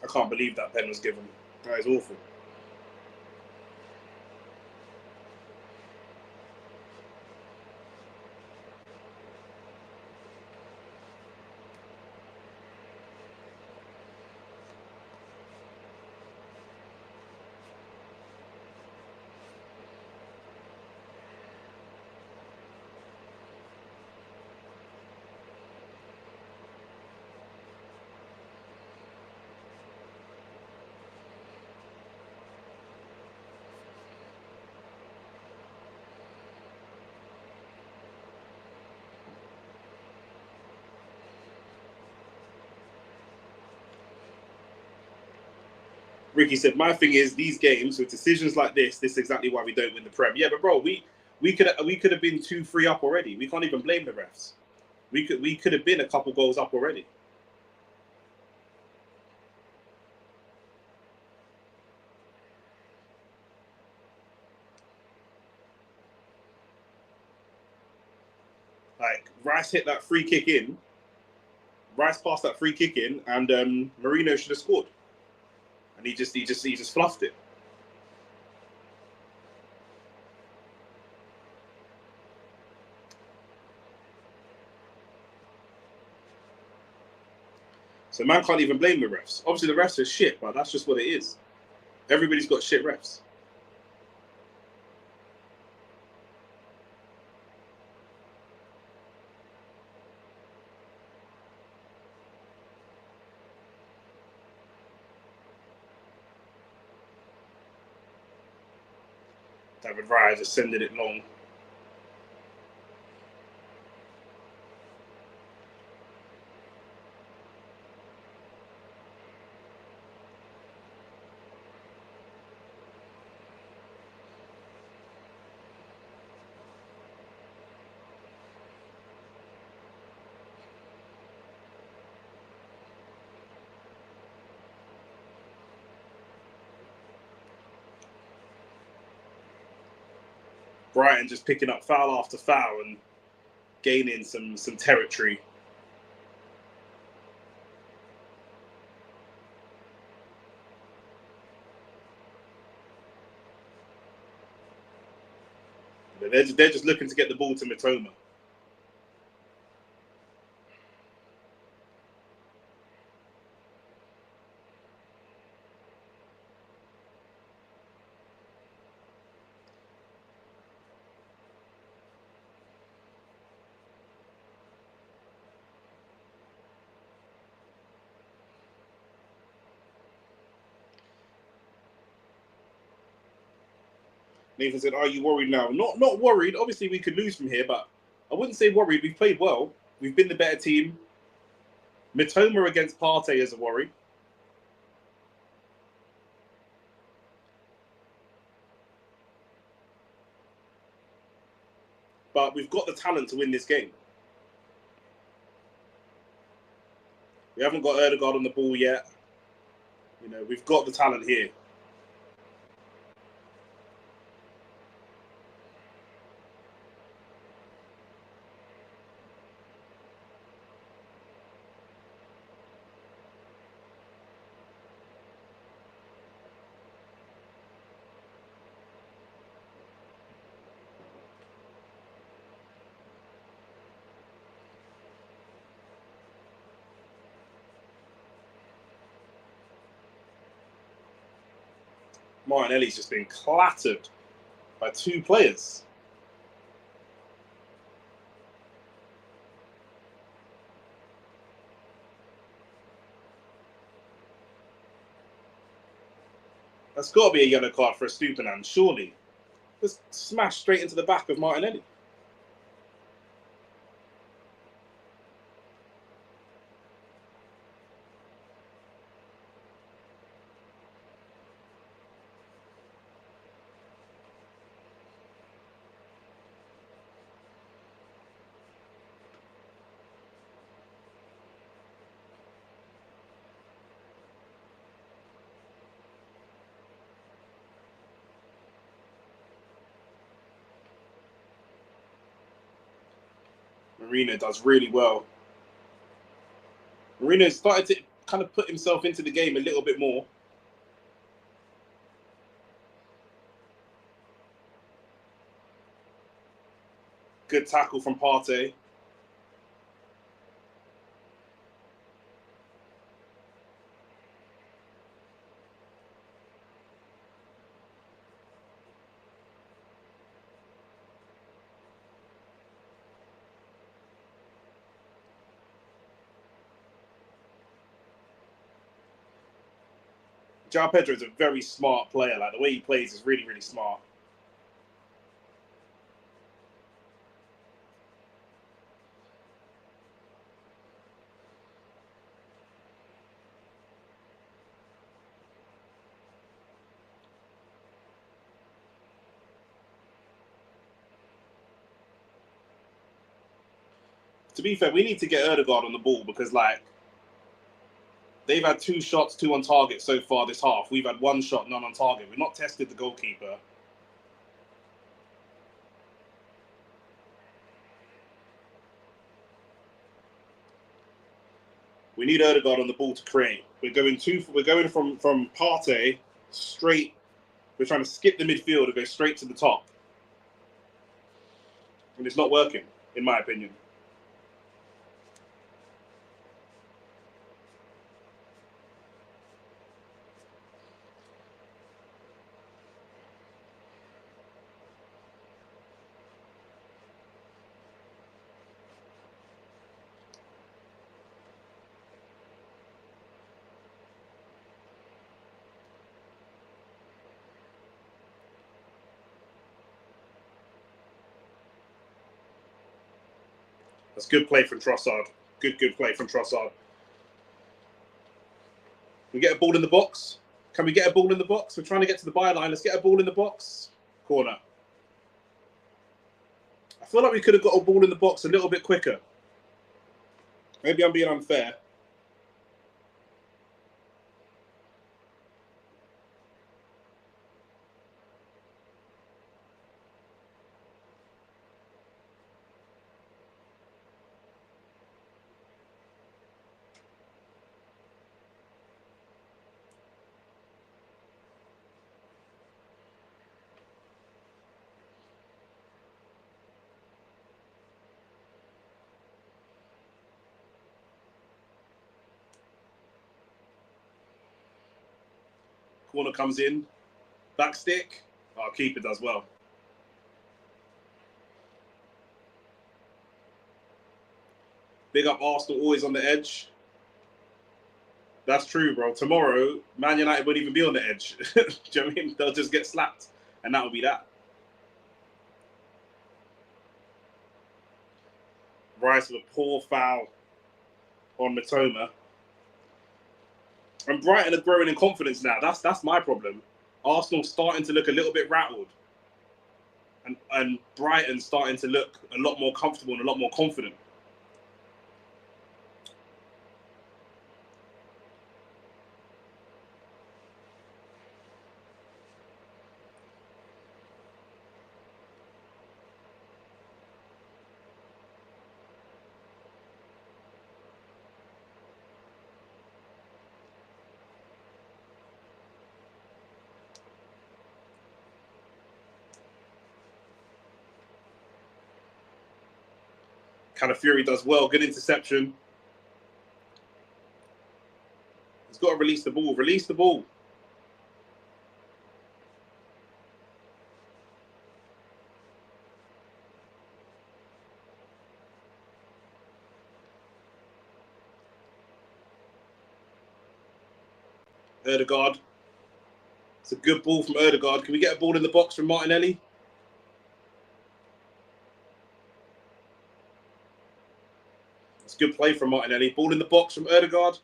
I can't believe that pen was given. That is awful. Ricky said, my thing is these games with decisions like this is exactly why we don't win the Prem. Yeah, but bro, we could have been 2-3 up already. We can't even blame the refs. We could have been a couple goals up already. Like Rice hit that free kick in. Rice passed that free kick in, and Marino should have scored, and he just fluffed it. So man can't even blame the refs. Obviously the refs are shit, but that's just what it is. Everybody's got shit refs. David Raya just sending it long. Brighton just picking up foul after foul and gaining some territory. They're just looking to get the ball to Mitoma. Nathan said, "Are you worried now?" Not worried. Obviously, we could lose from here, but I wouldn't say worried. We've played well. We've been the better team. Mitoma against Partey is a worry. But we've got the talent to win this game. We haven't got Erdegaard on the ball yet. You know, we've got the talent here. Martinelli's just been clattered by 2 players. That's got to be a yellow card for a Stupinan, surely. Just smashed straight into the back of Martinelli. Marino does really well. Marino started to kind of put himself into the game a little bit more. Good tackle from Partey. João Pedro is a very smart player. Like the way he plays is really, really smart. To be fair, we need to get Ødegaard on the ball because, like, they've had 2 shots, 2 on target so far this half. We've had 1 shot, none on target. We've not tested the goalkeeper. We need Ødegaard on the ball to create. We're going from Partey straight. We're trying to skip the midfield and go straight to the top. And it's not working, in my opinion. That's good play from Trossard. Good play from Trossard. We get a ball in the box. Can we get a ball in the box? We're trying to get to the byline. Let's get a ball in the box. Corner. I feel like we could have got a ball in the box a little bit quicker. Maybe I'm being unfair. Corner comes in. Back stick. Oh, keeper does well. Big up Arsenal, always on the edge. That's true, bro. Tomorrow, Man United won't even be on the edge. Do you know what I mean? They'll just get slapped. And that will be that. Rice with a poor foul on Matoma. And Brighton are growing in confidence now. That's my problem. Arsenal starting to look a little bit rattled. And Brighton starting to look a lot more comfortable and a lot more confident. Fury does well. Good interception. He's got to release the ball. Release the ball. Ødegaard. It's a good ball from Ødegaard. Can we get a ball in the box from Martinelli? It's a good play from Martinelli. Ball in the box from Ødegaard.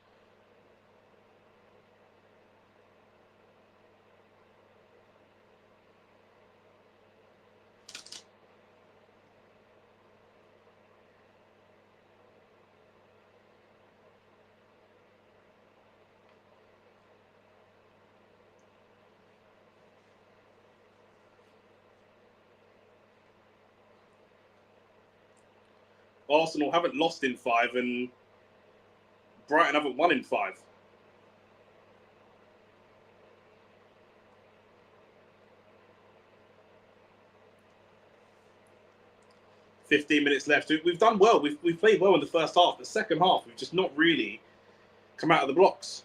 Arsenal haven't lost in 5 and Brighton haven't won in 5. "15 minutes left." We've done well. We've played well in the first half. The second half, we've just not really come out of the blocks.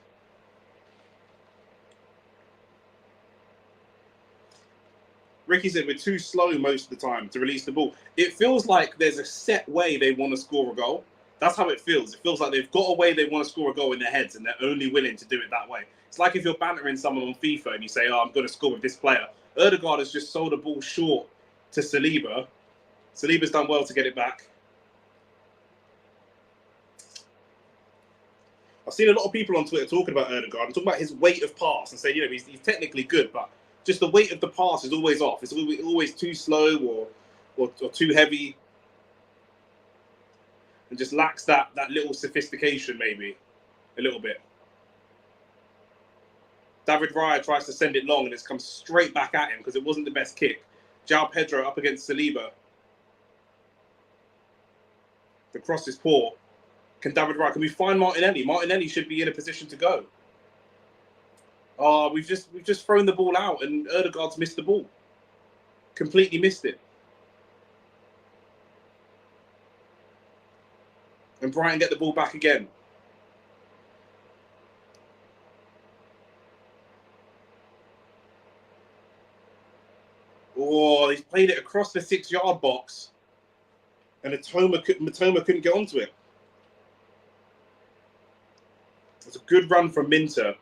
Ricky said we're too slow most of the time to release the ball. It feels like there's a set way they want to score a goal. That's how it feels. It feels like they've got a way they want to score a goal in their heads and they're only willing to do it that way. It's like if you're bantering someone on FIFA and you say, "Oh, I'm going to score with this player." Ødegaard has just sold a ball short to Saliba. Saliba's done well to get it back. I've seen a lot of people on Twitter talking about Ødegaard and talking about his weight of pass and saying, he's technically good, but just the weight of the pass is always off. It's always too slow or too heavy. and just lacks that little sophistication, maybe a little bit. David Raya tries to send it long, and it's come straight back at him because it wasn't the best kick. João Pedro up against Saliba. The cross is poor. Can we find Martinelli? Martinelli should be in a position to go. Oh, we've just thrown the ball out, and Ødegaard's missed the ball. Completely missed it. And Brighton get the ball back again. Oh, he's played it across the 6-yard box, and Matoma couldn't get onto it. It's a good run from Minter.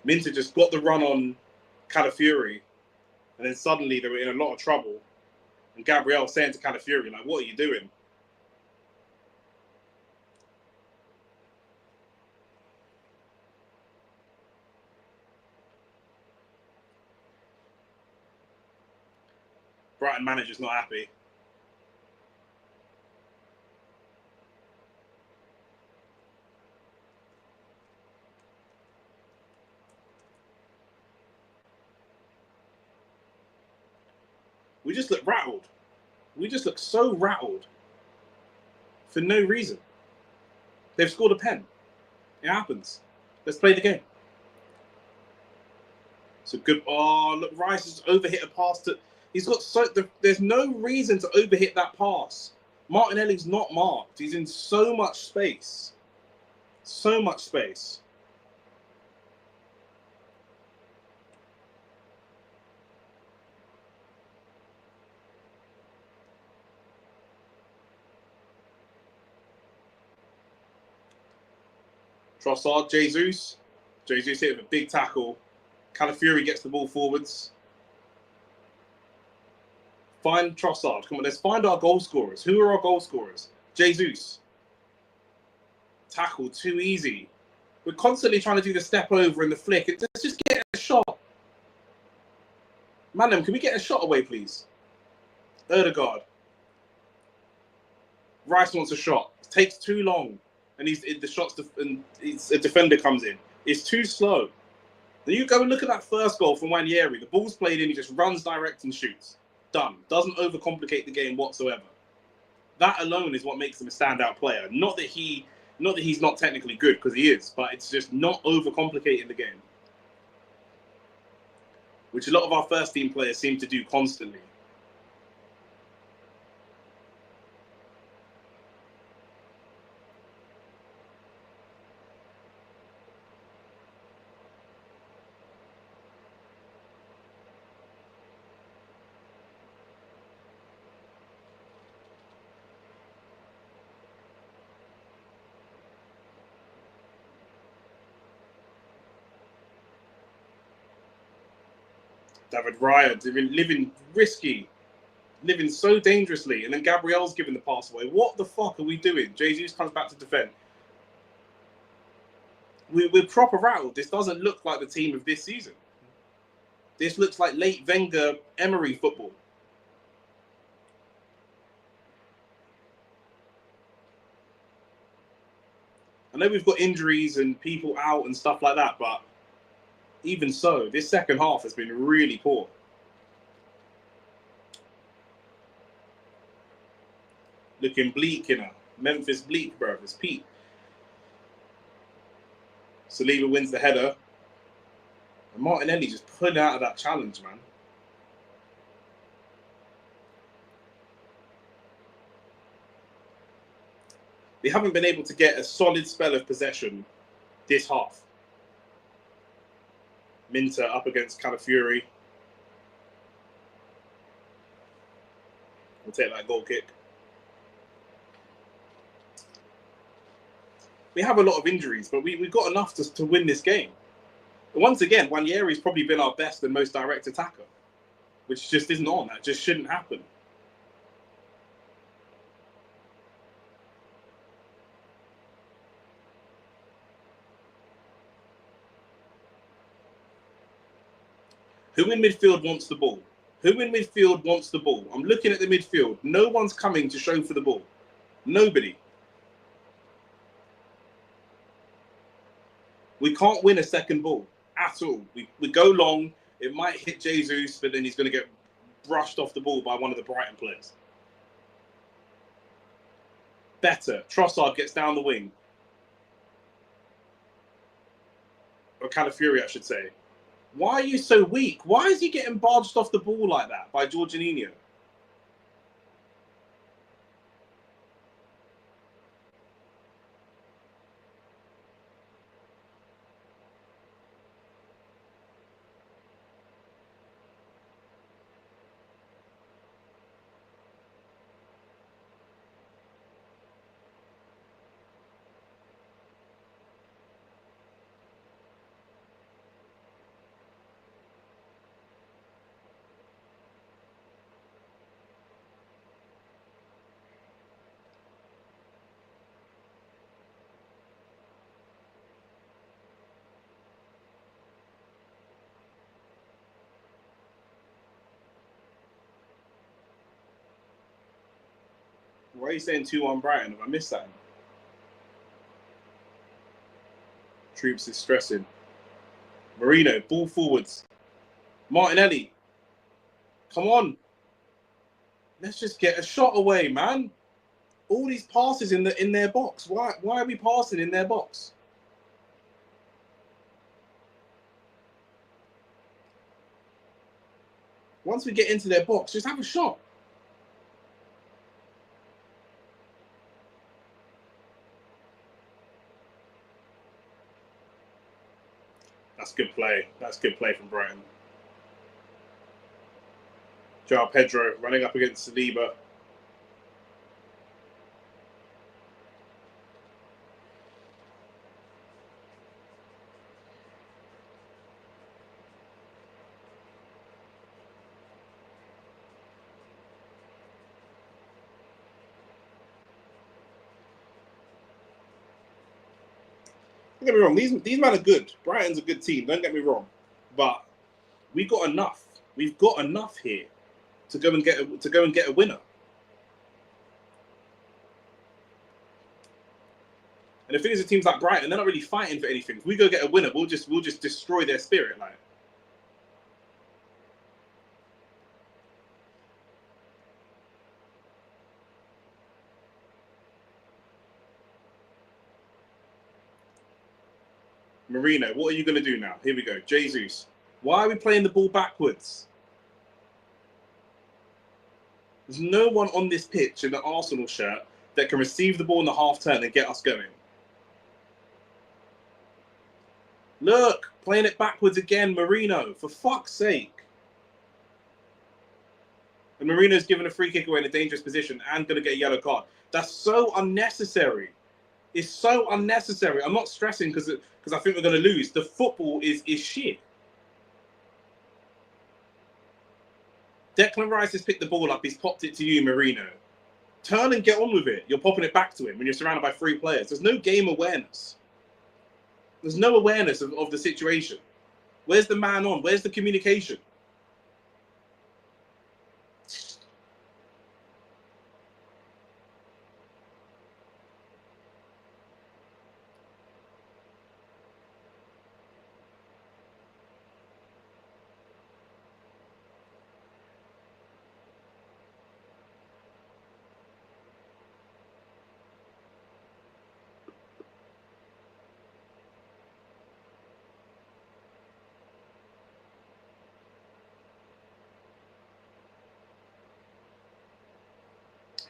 Minter just got the run on Calafiori, and then suddenly they were in a lot of trouble. And Gabriel saying to Calafiori, like, what are you doing? Brighton manager's not happy. We just look rattled. We just look so rattled for no reason. They've scored a pen. It happens. Let's play the game. It's a good. Oh, look, Rice has overhit a pass to. He's got there's no reason to overhit that pass. Martinelli's not marked. He's in so much space. So much space. Trossard, Jesus hit with a big tackle. Calafiori gets the ball forwards. Find Trossard. Come on, let's find our goal scorers. Who are our goal scorers? Jesus. Tackle, too easy. We're constantly trying to do the step over and the flick. Let's just get a shot. Madam, can we get a shot away, please? Ødegaard. Rice wants a shot. It takes too long. And a defender comes in. It's too slow. Then you go and look at that first goal from Nwaneri. The ball's played in, he just runs direct and shoots. Done. Doesn't overcomplicate the game whatsoever. That alone is what makes him a standout player. Not that he's not technically good, because he is, but it's just not overcomplicating the game, which a lot of our first team players seem to do constantly. David Raya living risky, living so dangerously, and then Gabriel's giving the pass away. What the fuck are we doing? Jesus comes back to defend. We're proper rattled. This doesn't look like the team of this season. This looks like late Wenger Emery football. I know we've got injuries and people out and stuff like that, but even so, this second half has been really poor. Looking bleak, you know. Memphis bleak, bro. It's Pete. Saliba wins the header. And Martinelli just pulled out of that challenge, man. They haven't been able to get a solid spell of possession this half. Minter up against Calafiori. We'll take that goal kick. We have a lot of injuries, but we've got enough to win this game. But once again, Nwaneri's probably been our best and most direct attacker, which just isn't on. That just shouldn't happen. Who in midfield wants the ball? Who in midfield wants the ball? I'm looking at the midfield. No one's coming to show for the ball. Nobody. We can't win a second ball at all. We go long. It might hit Jesus, but then he's going to get brushed off the ball by one of the Brighton players. Better. Trossard gets down the wing. Or Calafiori, I should say. Why are you so weak? Why is he getting barged off the ball like that by Jorginho? Why are you saying 2-1 Brighton? Have I missed that? Troops is stressing. Marino, ball forwards. Martinelli. Come on. Let's just get a shot away, man. All these passes in their box. Why are we passing in their box? Once we get into their box, just have a shot. That's good play. That's good play from Brighton. Joao Pedro running up against Saliba. Don't get me wrong. These men are good. Brighton's a good team. Don't get me wrong, but we got enough. We've got enough here to go and get a winner. And the thing is, the teams like Brighton, they're not really fighting for anything. If we go get a winner, we'll just destroy their spirit, like. Marino, what are you going to do now? Here we go. Jesus. Why are we playing the ball backwards? There's no one on this pitch in the Arsenal shirt that can receive the ball in the half turn and get us going. Look, playing it backwards again, Marino. For fuck's sake. And Marino's given a free kick away in a dangerous position and going to get a yellow card. That's so unnecessary. It's so unnecessary. I'm not stressing because I think we're going to lose. The football is shit. Declan Rice has picked the ball up. He's popped it to you, Marino. Turn and get on with it. You're popping it back to him when you're surrounded by 3 players. There's no game awareness. There's no awareness of the situation. Where's the man on? Where's the communication?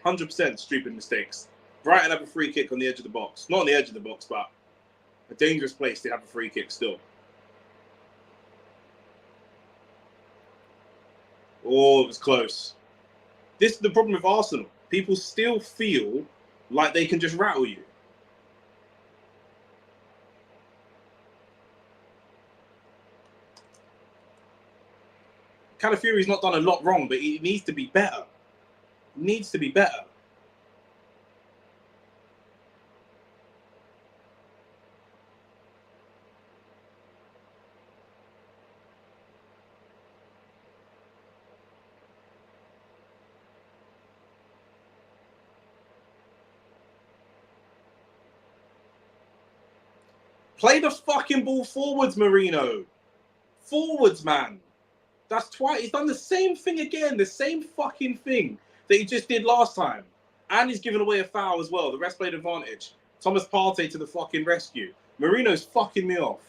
%, stupid mistakes. Brighton have a free kick on the edge of the box. Not on the edge of the box, but a dangerous place to have a free kick still. Oh, it was close. This is the problem with Arsenal. People still feel like they can just rattle you. Calafiori's not done a lot wrong, but he needs to be better. He needs to be better. Play the fucking ball forwards, Marino. Forwards, man. That's twice. He's done the same thing again. The same fucking thing that he just did last time. And he's given away a foul as well. The rest played advantage. Thomas Partey to the fucking rescue. Marino's fucking me off.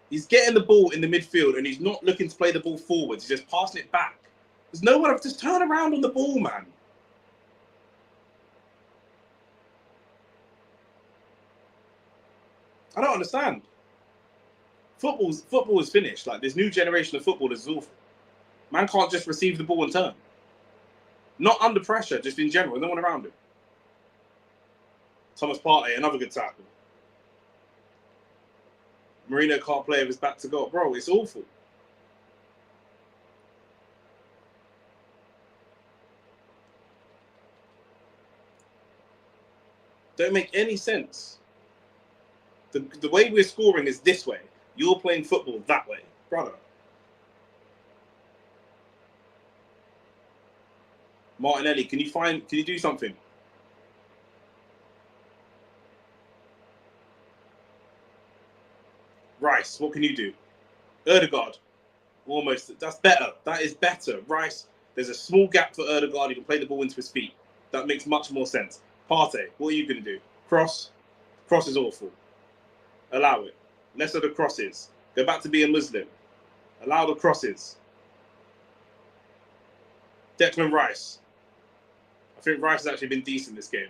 He's getting the ball in the midfield and he's not looking to play the ball forwards. He's just passing it back. There's no one. Just turn around on the ball, man. I don't understand. Football is finished. Like, this new generation of footballers is awful. Man can't just receive the ball and turn. Not under pressure, just in general. No one around him. Thomas Partey, another good tackle. Marino can't play with his back to goal. Bro, it's awful. Don't make any sense. The way we're scoring is this way. You're playing football that way. Brother. Martinelli, can you do something? Rice, what can you do? Ødegaard, almost. That's better. That is better. Rice, there's a small gap for Ødegaard. He can play the ball into his feet. That makes much more sense. Partey, what are you going to do? Cross. Cross is awful. Allow it. Less of the crosses. Go back to being Muslim. Allow the crosses. Declan Rice. I think Rice has actually been decent this game.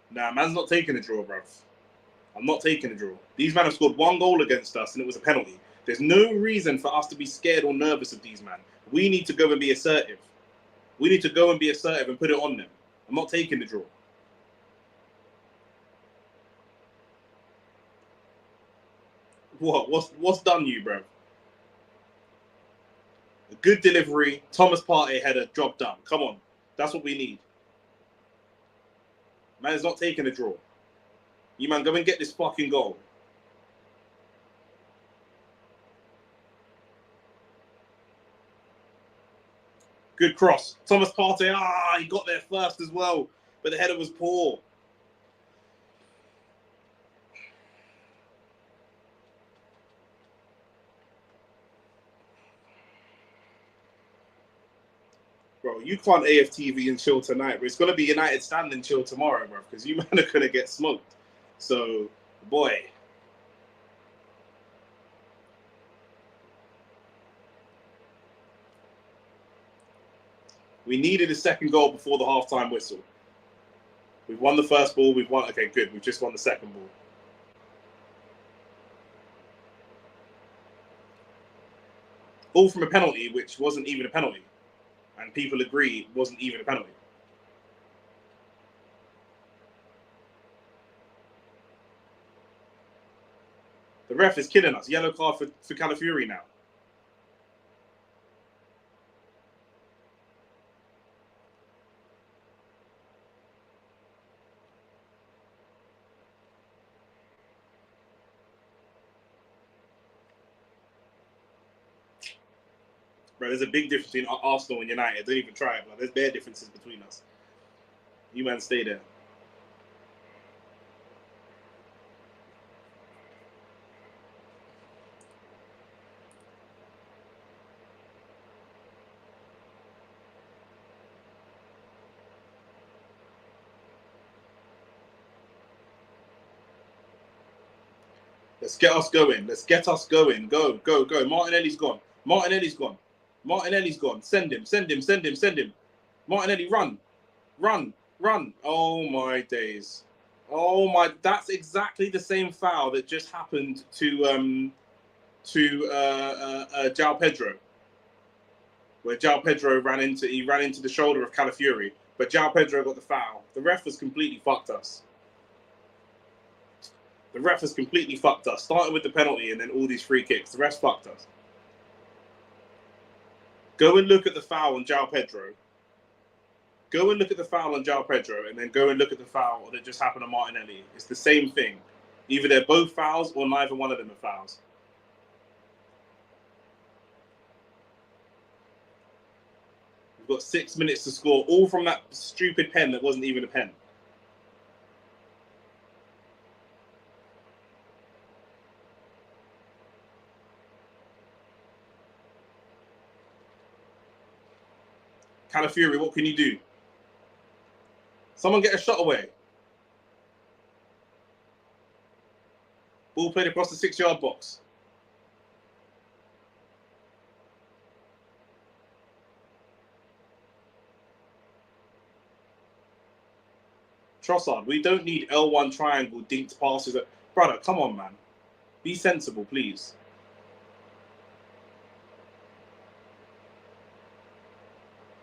Nah, man's not taking a draw, bruv. I'm not taking a draw. These men have scored 1 goal against us and it was a penalty. There's no reason for us to be scared or nervous of these men. We need to go and be assertive. We need to go and be assertive and put it on them. I'm not taking the draw. What? What's done you, bro? A good delivery. Thomas Partey header, job done. Come on. That's what we need. Man is not taking a draw. You man, go and get this fucking goal. Good cross. Thomas Partey, he got there first as well. But the header was poor. Bro, you can't AFTV and chill tonight, but it's going to be United stand and chill tomorrow, bro, because you man are going to get smoked. So, boy. We needed a second goal before the halftime whistle. We've won the first ball. We've won. Okay, good. We've just won the second ball. All from a penalty, which wasn't even a penalty. And people agree it wasn't even a penalty. The ref is killing us. Yellow card for Calafiori now. Bro, there's a big difference between Arsenal and United. Don't even try it, bro. There's bare differences between us. You man, stay there. Let's get us going. Let's get us going. Go, go, go. Martinelli's gone. Martinelli's gone. Martinelli's gone. Send him, send him, send him, send him. Martinelli, run. Run, run. Oh, my days. Oh, my. That's exactly the same foul that just happened to João Pedro. Where João Pedro ran into the shoulder of Calafiori. But João Pedro got the foul. The ref has completely fucked us. The ref has completely fucked us. Starting with the penalty and then all these free kicks. The ref's fucked us. Go and look at the foul on João Pedro. Go and look at the foul on João Pedro and then go and look at the foul that just happened to Martinelli. It's the same thing. Either they're both fouls or neither one of them are fouls. We've got 6 minutes to score, all from that stupid pen that wasn't even a pen. Calafiori, what can you do? Someone get a shot away. Ball played across the 6-yard box. Trossard, we don't need L1 triangle dinked passes. Brother, come on, man. Be sensible, please.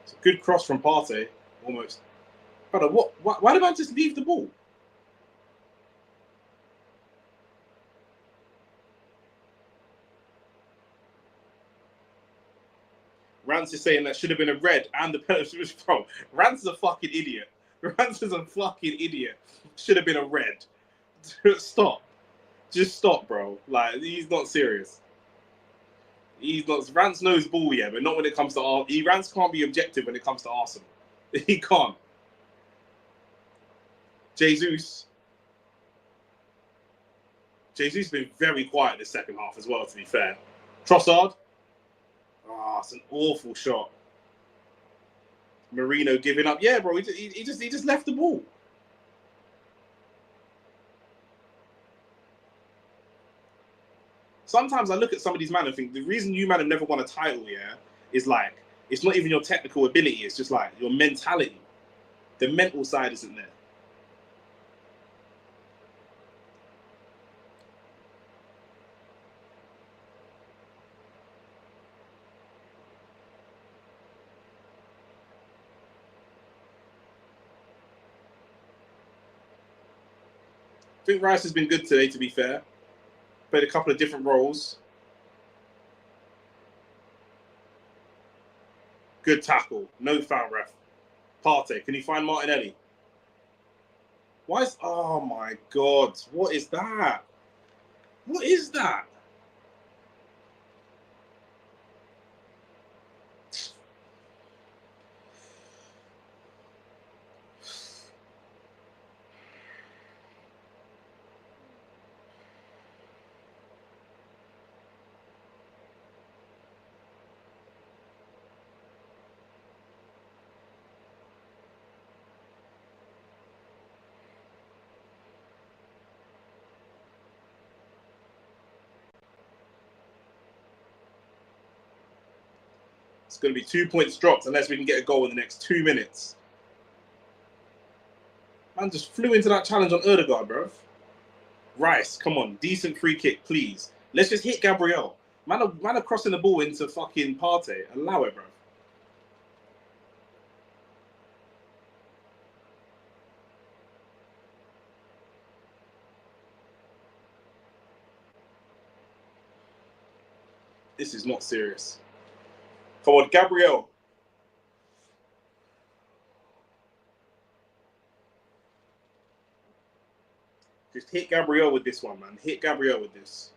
It's a good cross from Partey, almost. Brother, why did I just leave the ball? Rance is saying that should have been a red and the penalty was from. Rance is a fucking idiot. Rance is a fucking idiot. Should have been a red. Stop. Just stop, bro. Like, he's not serious. He's not. Rance knows ball, yeah, but not when it comes to Rance can't be objective when it comes to Arsenal. He can't. Jesus been very quiet this second half as well, to be fair. Trossard. It's an awful shot. Marino giving up. Yeah, bro, he just left the ball. Sometimes I look at some of these men and think the reason you man have never won a title, yeah, is like, it's not even your technical ability, it's just like your mentality. The mental side isn't there. I think Rice has been good today, to be fair. Played a couple of different roles. Good tackle. No foul, ref. Partey, can you find Martinelli? Why is... Oh, my God. What is that? What is that? It's going to be 2 points dropped unless we can get a goal in the next 2 minutes. Man just flew into that challenge on Erdegaard, bro. Rice, come on. Decent free kick, please. Let's just hit Gabriel. Man are crossing the ball into fucking Partey. Allow it, bro. This is not serious. Come on, Gabriel. Just hit Gabriel with this one, man. Hit Gabriel with this.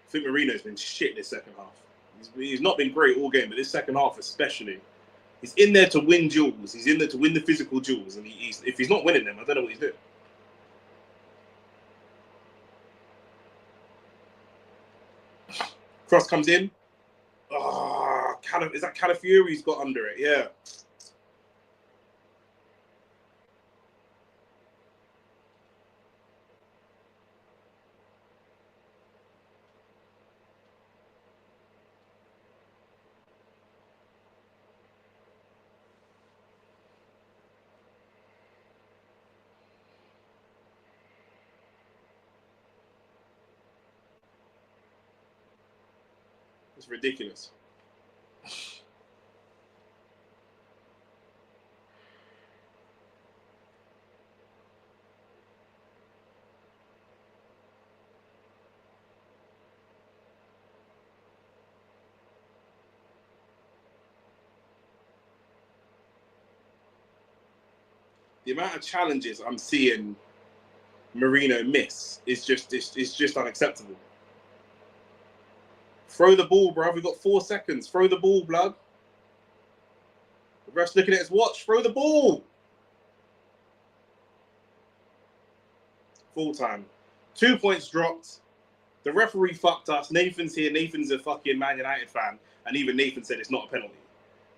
I think Marino's been shit this second half. He's not been great all game, but this second half especially. He's in there to win duels. He's in there to win the physical duels. And if he's not winning them, I don't know what he's doing. Cross comes in. Is that Calafiori's got under it? Yeah. It's ridiculous. the amount of challenges I'm seeing Marino miss is just unacceptable. Throw the ball, bro. We've got 4 seconds. Throw the ball, blood. The ref's looking at his watch. Throw the ball. Full time. 2 points dropped. The referee fucked us. Nathan's here. Nathan's a fucking Man United fan. And even Nathan said it's not a penalty.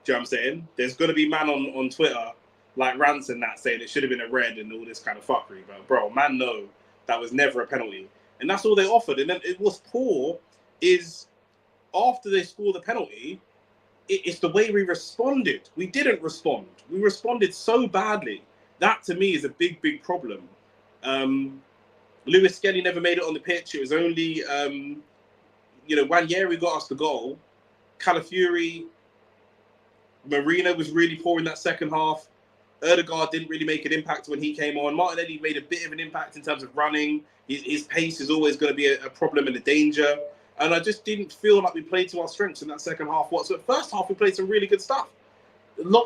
Do you know what I'm saying? There's going to be man on Twitter, like Rants and that, saying it should have been a red and all this kind of fuckery. But, bro, man, no, that was never a penalty. And that's all they offered. And then what's poor is after they score the penalty, it's the way we responded. We didn't respond. We responded so badly. That, to me, is a big, big problem. Lewis Skelly never made it on the pitch. It was only, Wanyeri got us the goal. Calafiori, Marino was really poor in that second half. Erdegaard didn't really make an impact when he came on. Martinelli made a bit of an impact in terms of running. His pace is always going to be a problem and a danger. And I just didn't feel like we played to our strengths in that second half whatsoever. First half, we played some really good stuff.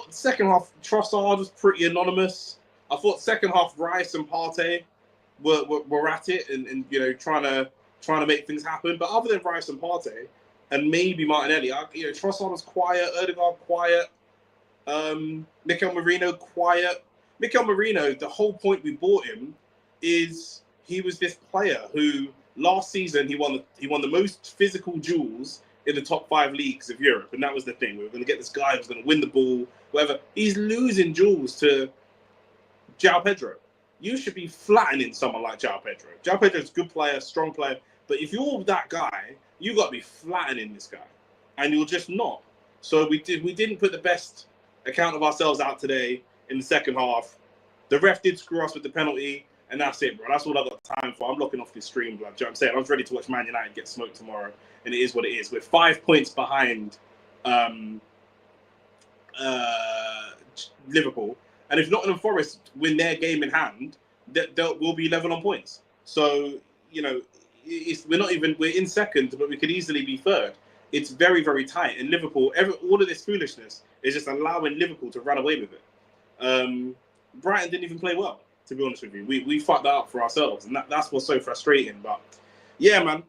Second half, Trossard was pretty anonymous. I thought second half, Rice and Partey were at it and trying to make things happen. But other than Rice and Partey and maybe Martinelli, Trossard was quiet, Erdegaard quiet, Mikel Merino quiet. Mikel Merino, the whole point we bought him is he was this player who last season he won the most physical duels in the top 5 leagues of Europe, and that was the thing. We were going to get this guy who's going to win the ball, whatever. He's losing duels to João Pedro. You should be flattening someone like João Pedro. João Pedro's a good player, strong player, but if you're that guy, you got to be flattening this guy, and you're just not. So we didn't put the best account of ourselves out today in the second half. The ref did screw us with the penalty, and that's it, bro. That's all I got time for. I'm locking off this stream, blood. Do you know what I'm saying? I was ready to watch Man United get smoked tomorrow, and it is what it is. We're 5 points behind Liverpool, and if Nottingham Forest win their game in hand, we'll be level on points. So we're in second, but we could easily be third. It's very, very tight, and Liverpool, all of this foolishness is just allowing Liverpool to run away with it. Brighton didn't even play well, to be honest with you. We fucked that up for ourselves, and that's what's so frustrating. But yeah, man,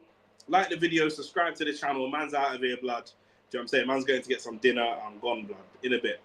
like the video, subscribe to the channel. Man's out of here, blood. Do you know what I'm saying? Man's going to get some dinner. I'm gone, blood, in a bit.